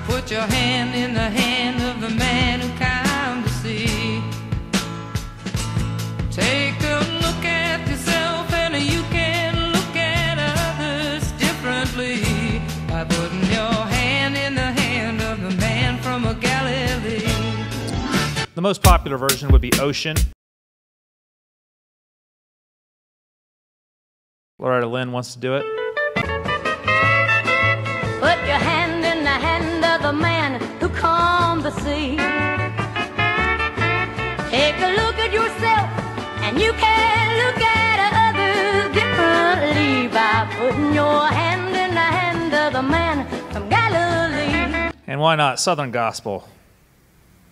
Put your hand in the hand of the man who calmed the sea. Take a look at yourself and you can look at others differently by putting your hand in the hand of the man from Galilee. The most popular version would be Ocean. Loretta Lynn wants to do it. Put your hand in the hand of the man who calmed the sea. Take a look at yourself, and you can look at others differently by putting your hand in the hand of the man from Galilee. And why not Southern Gospel?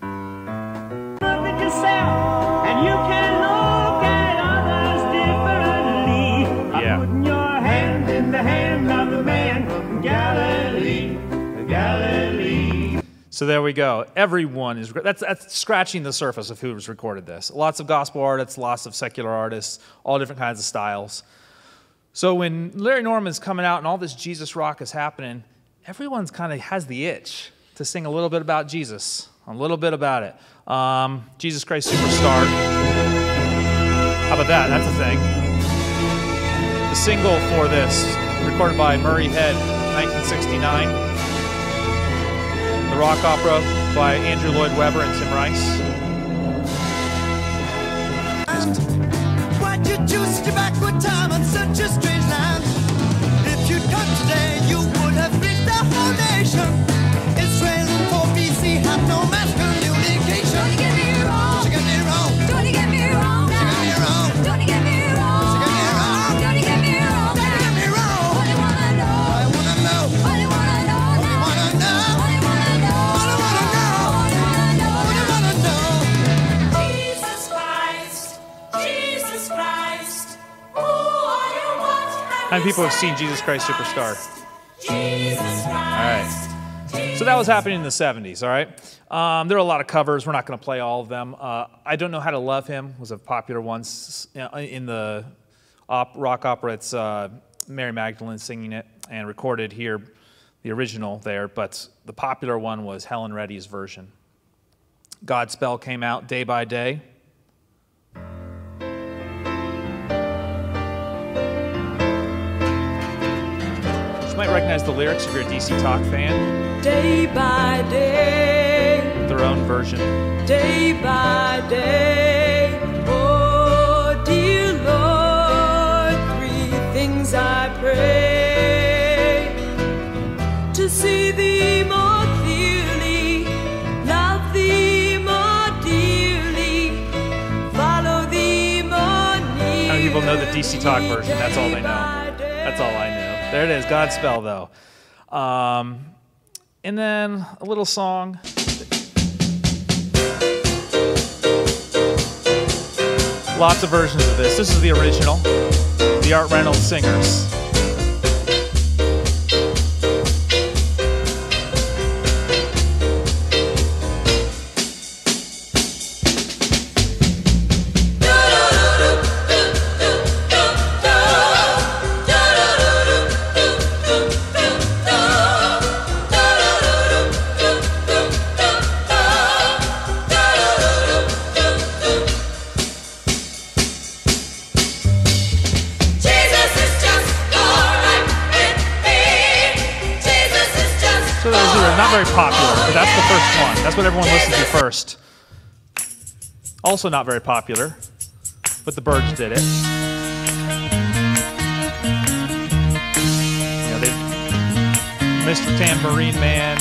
Look at yourself, and you can look at others differently. Yeah. Putting your hand in the hand of the man from Galilee, Galilee. So there we go. Everyone is, that's scratching the surface of who's recorded this. Lots of gospel artists, lots of secular artists, all different kinds of styles. So when Larry Norman's coming out and all this Jesus rock is happening, everyone's kind of has the itch to sing a little bit about Jesus, a little bit about it. Jesus Christ Superstar. How about that? That's a thing. The single for this, recorded by Murray Head, 1969. The rock opera by Andrew Lloyd Webber and Tim Rice. Why'd you choose such a backward time on such a strange land? If you'd come today, you would have reached the whole nation. Israel in 4 BC had no mass communication. Don't you get me wrong. Don't you get me wrong. Don't you get me wrong. Don't you get me wrong. Don't you get me wrong. Don't you get me wrong. What do you wanna know? I wanna know. What do you wanna know? What do you wanna know? What do you wanna know? What do you wanna know? What do you wanna know? Jesus Christ, Jesus Christ, who are you? What How many people have seen Jesus Christ Superstar? Jesus Christ. All right. So that was happening in the 70s, all right? There are a lot of covers. We're not going to play all of them. I Don't Know How to Love Him was a popular one. In the rock opera, it's Mary Magdalene singing it and recorded here, the original there. But the popular one was Helen Reddy's version. Godspell came out Day by Day. might recognize the lyrics if you're a DC Talk fan. Day by day, Their own version. day by day. Oh, dear Lord, three things I pray: to see thee more clearly, love thee more dearly, follow thee more nearly. How many people know the DC Talk version? That's all they know. That's all I know. There it is, Godspell, though. And then a little song. Lots of versions of this. This is the original, the Art Reynolds Singers. So those are not very popular, but that's the first one. That's what everyone listens to first. Also not very popular, but the Byrds did it. You know, Mr. Tambourine Man,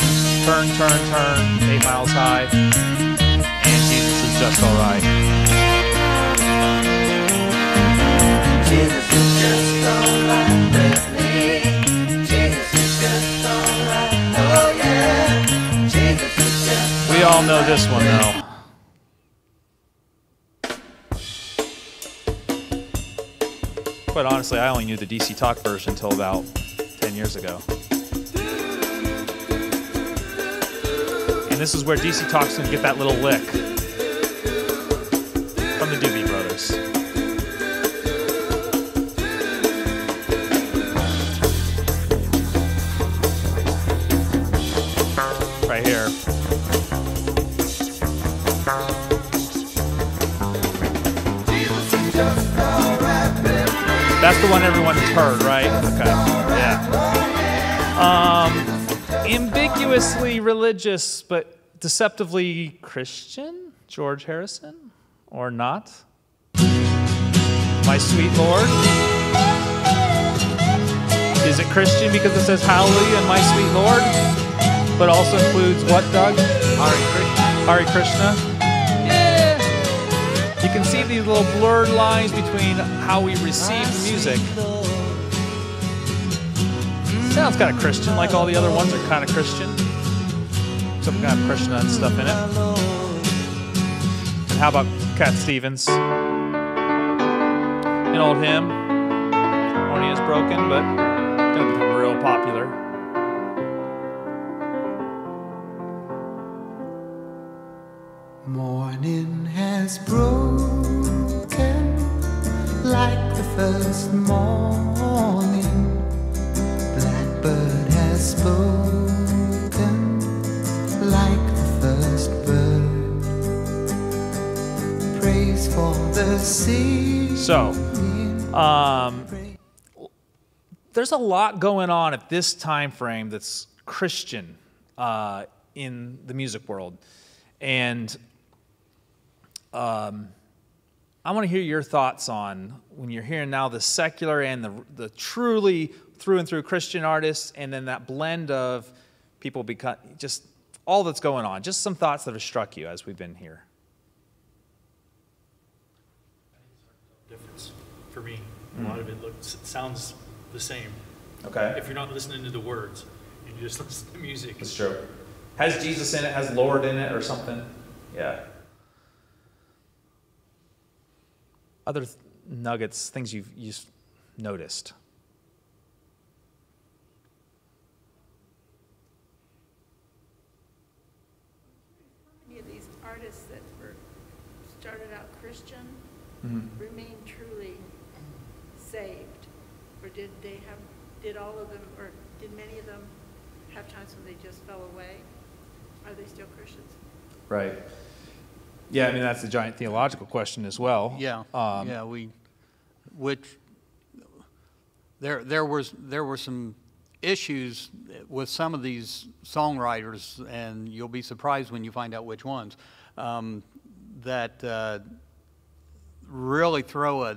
Turn, Turn, Turn, 8 Miles High, and Jesus Is Just Alright. Jesus is just alright with me. Jesus is just alright. Oh yeah. Jesus is just We all know this one, though. Quite honestly, I only knew the DC Talk version until about 10 years ago. And this is where DC Talk's going to get that little lick from the Doobie Brothers. Right here. That's the one everyone's heard, right? Okay. Yeah. Ambiguously religious, but deceptively Christian? George Harrison? Or not? My Sweet Lord? Is it Christian because it says Hallelujah and My Sweet Lord? But also includes what, Doug? Hare Krishna. Yeah. You can see these little blurred lines between how we receive the music. Sounds kind of Christian, like all the other ones are kind of Christian. Some kind of Krishna and stuff in it. And how about Cat Stevens? An old hymn. Harmony is broken, but gonna become real popular. Morning has broken like the first morning. Blackbird has spoken like the first bird. Praise for the sea. So, there's a lot going on at this time frame that's Christian in the music world. And I want to hear your thoughts on when you're hearing now the secular and the truly through and through Christian artists, and then that blend of people become just all that's going on. Just some thoughts that have struck you as we've been here. Difference for me. A lot of it sounds the same. Okay. If you're not listening to the words, you just listen to the music. That's true. Has Jesus in it? Has Lord in it or something? Yeah. Other nuggets, things you've noticed. Many of these artists that were started out Christian remain truly saved, or did all of them, or did many of them have times when they just fell away? Are they still Christians? Right. Yeah, I mean that's a giant theological question as well. Yeah, there were some issues with some of these songwriters, and you'll be surprised when you find out which ones, that really throw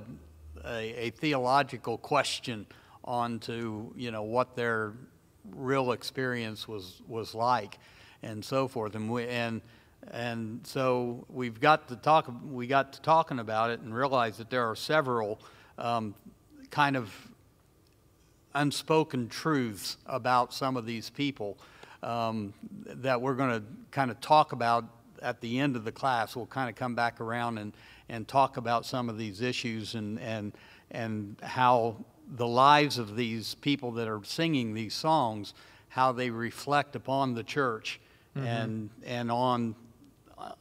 a theological question onto, you know, what their real experience was like, and so forth. And so we got to talking about it and realized that there are several kind of unspoken truths about some of these people that we're going to kind of talk about at the end of the class. We'll kind of come back around and talk about some of these issues and how the lives of these people that are singing these songs, how they reflect upon the church and on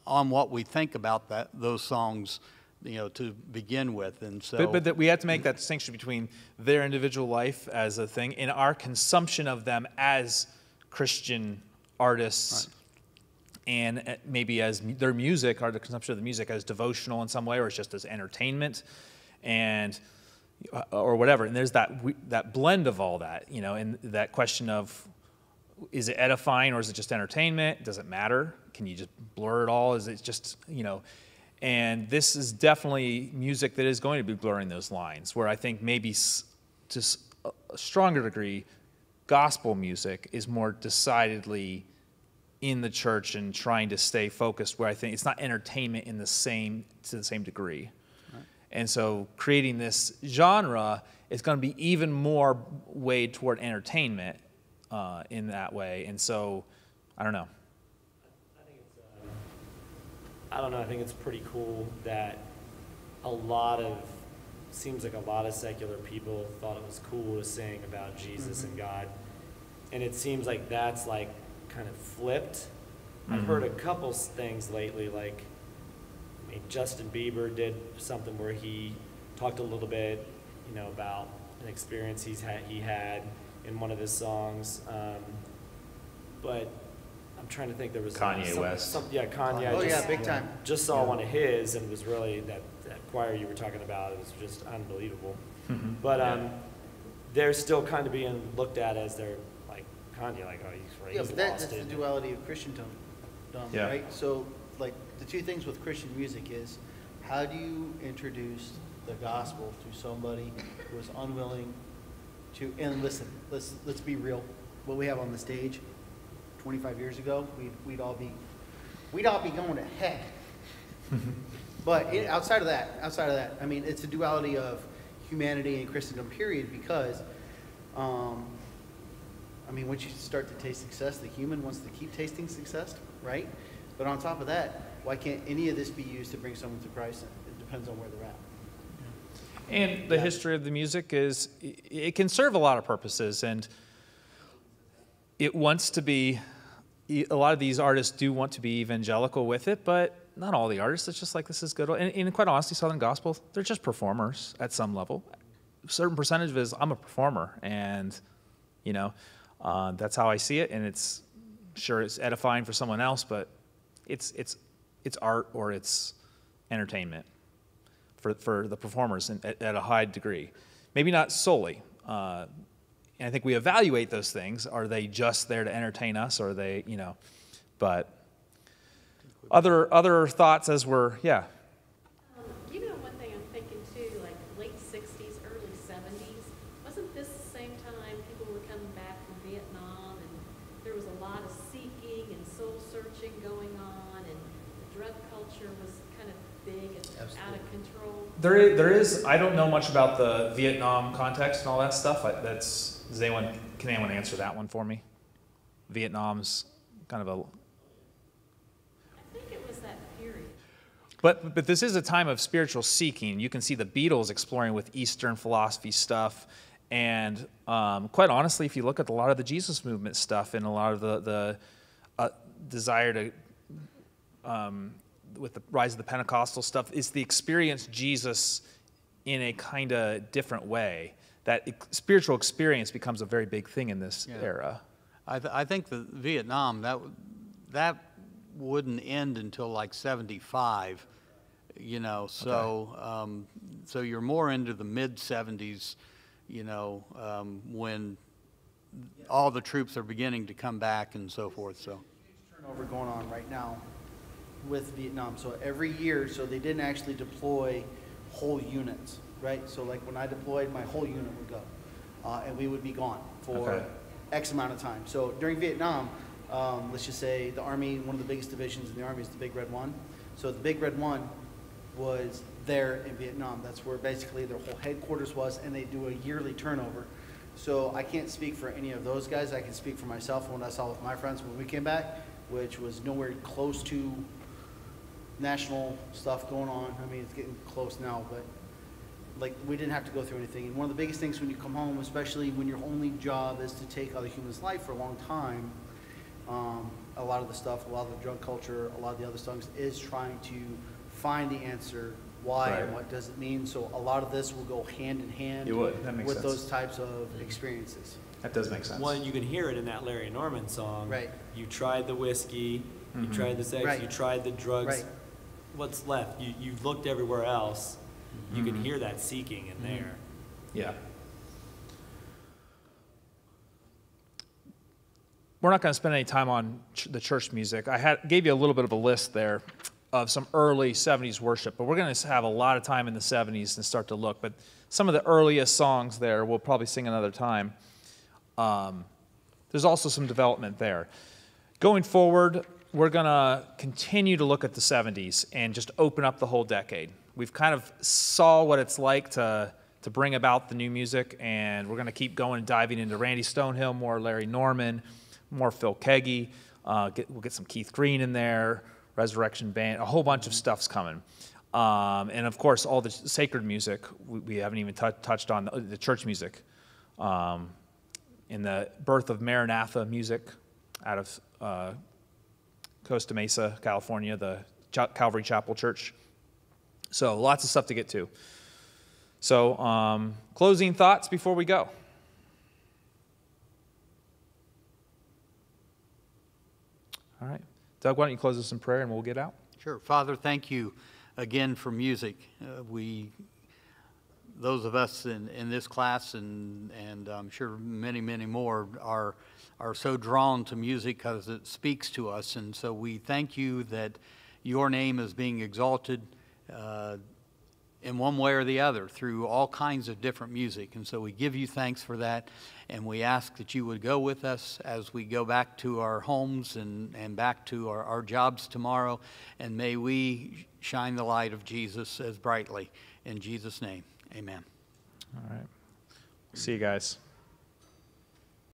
what we think about those songs, you know, to begin with. And so, but that we have to make that distinction between their individual life as a thing and our consumption of them as Christian artists, and maybe as their music, or the consumption of the music as devotional in some way, or it's just as entertainment, and or whatever. And there's that blend of all that, you know, and that question of, is it edifying or is it just entertainment? Does it matter? Can you just blur it all? Is it just, you know? And this is definitely music that is going to be blurring those lines, where I think maybe to a stronger degree, gospel music is more decidedly in the church and trying to stay focused, where I think it's not entertainment to the same degree. Right. And so creating this genre is going to be even more weighed toward entertainment in that way. And so, I don't know. I think it's pretty cool that seems like a lot of secular people thought it was cool to sing about Jesus and God. And it seems like that's like kind of flipped. I've heard a couple things lately, like, I mean, Justin Bieber did something where he talked a little bit, you know, about an experience he had in one of his songs. But I'm trying to think, there was Kanye West. Kanye. Oh, yeah, big time. Just saw one of his, and it was really that choir you were talking about. It was just unbelievable. But they're still kind of being looked at as they're like Kanye, like, oh, he's but that's the duality of Christendom, right? So, like, the two things with Christian music is, how do you introduce the gospel to somebody who is unwilling to? And listen, let's be real. What we have on the stage 25 years ago, we'd all be going to heck. But outside of that, I mean, it's a duality of humanity and Christendom, period, because, I mean, once you start to taste success, the human wants to keep tasting success, right? But on top of that, why can't any of this be used to bring someone to Christ? It depends on where they're at. And the history of the music is, it can serve a lot of purposes, and it wants to be, a lot of these artists do want to be evangelical with it, but not all the artists. It's just like, this is good. And quite honestly, Southern Gospel, they're just performers at some level. A certain percentage of it is, I'm a performer, and, you know, that's how I see it, and it's edifying for someone else, but it's art or it's entertainment for the performers at a high degree. Maybe not solely. And I think we evaluate those things. Are they just there to entertain us, or are they, you know, but other thoughts as we're, yeah. You know, one thing I'm thinking too, like late 60s, early 70s, wasn't this the same time people were coming back from Vietnam, and there was a lot of seeking and soul searching going on, and the drug culture was kind of big and out of control? There is. I don't know much about the Vietnam context and all that stuff. Can anyone answer that one for me? Vietnam's kind of a. I think it was that period. But this is a time of spiritual seeking. You can see the Beatles exploring with Eastern philosophy stuff, and quite honestly, if you look at a lot of the Jesus movement stuff and a lot of the desire to, with the rise of the Pentecostal stuff, is the experience Jesus in a kind of different way. That spiritual experience becomes a very big thing in this era. I think the Vietnam, that wouldn't end until like 75, you know, so so you're more into the mid 70s, you know, when all the troops are beginning to come back and so forth, so. Turnover going on right now with Vietnam. So every year, so they didn't actually deploy whole units, right? So like when I deployed, my whole unit would go, and we would be gone for X amount of time. So during Vietnam, let's just say the Army, one of the biggest divisions in the Army is the Big Red One. So the Big Red One was there in Vietnam. That's where basically their whole headquarters was, and they do a yearly turnover. So I can't speak for any of those guys. I can speak for myself and what I saw with my friends when we came back, which was nowhere close to national stuff going on. I mean, it's getting close now, but like we didn't have to go through anything. And one of the biggest things when you come home, especially when your only job is to take other humans' life for a long time, a lot of the stuff, a lot of the drug culture, a lot of the other things is trying to find the answer why and what does it mean. So a lot of this will go hand in hand with those types of experiences. That does make sense. Well, and you can hear it in that Larry Norman song. Right. You tried the whiskey, you tried the sex, you tried the drugs. Right. What's left? You looked everywhere else. You can hear that seeking in there. Yeah. We're not going to spend any time on the church music. I gave you a little bit of a list there of some early 70s worship, but we're going to have a lot of time in the 70s and start to look. But some of the earliest songs there, we'll probably sing another time. There's also some development there. Going forward, we're going to continue to look at the 70s and just open up the whole decade. We've kind of saw what it's like to bring about the new music, and we're going to keep going and diving into Randy Stonehill, more Larry Norman, more Phil Keaggy. We'll get some Keith Green in there, Resurrection Band, a whole bunch of stuff's coming. And of course, all the sacred music, we haven't even touched on the church music. In the birth of Maranatha music out of Costa Mesa, California, the Calvary Chapel Church. So lots of stuff to get to. So closing thoughts before we go. All right. Doug, why don't you close us in prayer and we'll get out? Sure. Father, thank you again for music. Those of us in this class and I'm sure many, many more are so drawn to music because it speaks to us. And so we thank you that your name is being exalted in one way or the other through all kinds of different music. And so we give you thanks for that. And we ask that you would go with us as we go back to our homes and back to our jobs tomorrow. And may we shine the light of Jesus as brightly. In Jesus' name, amen. All right. See you guys.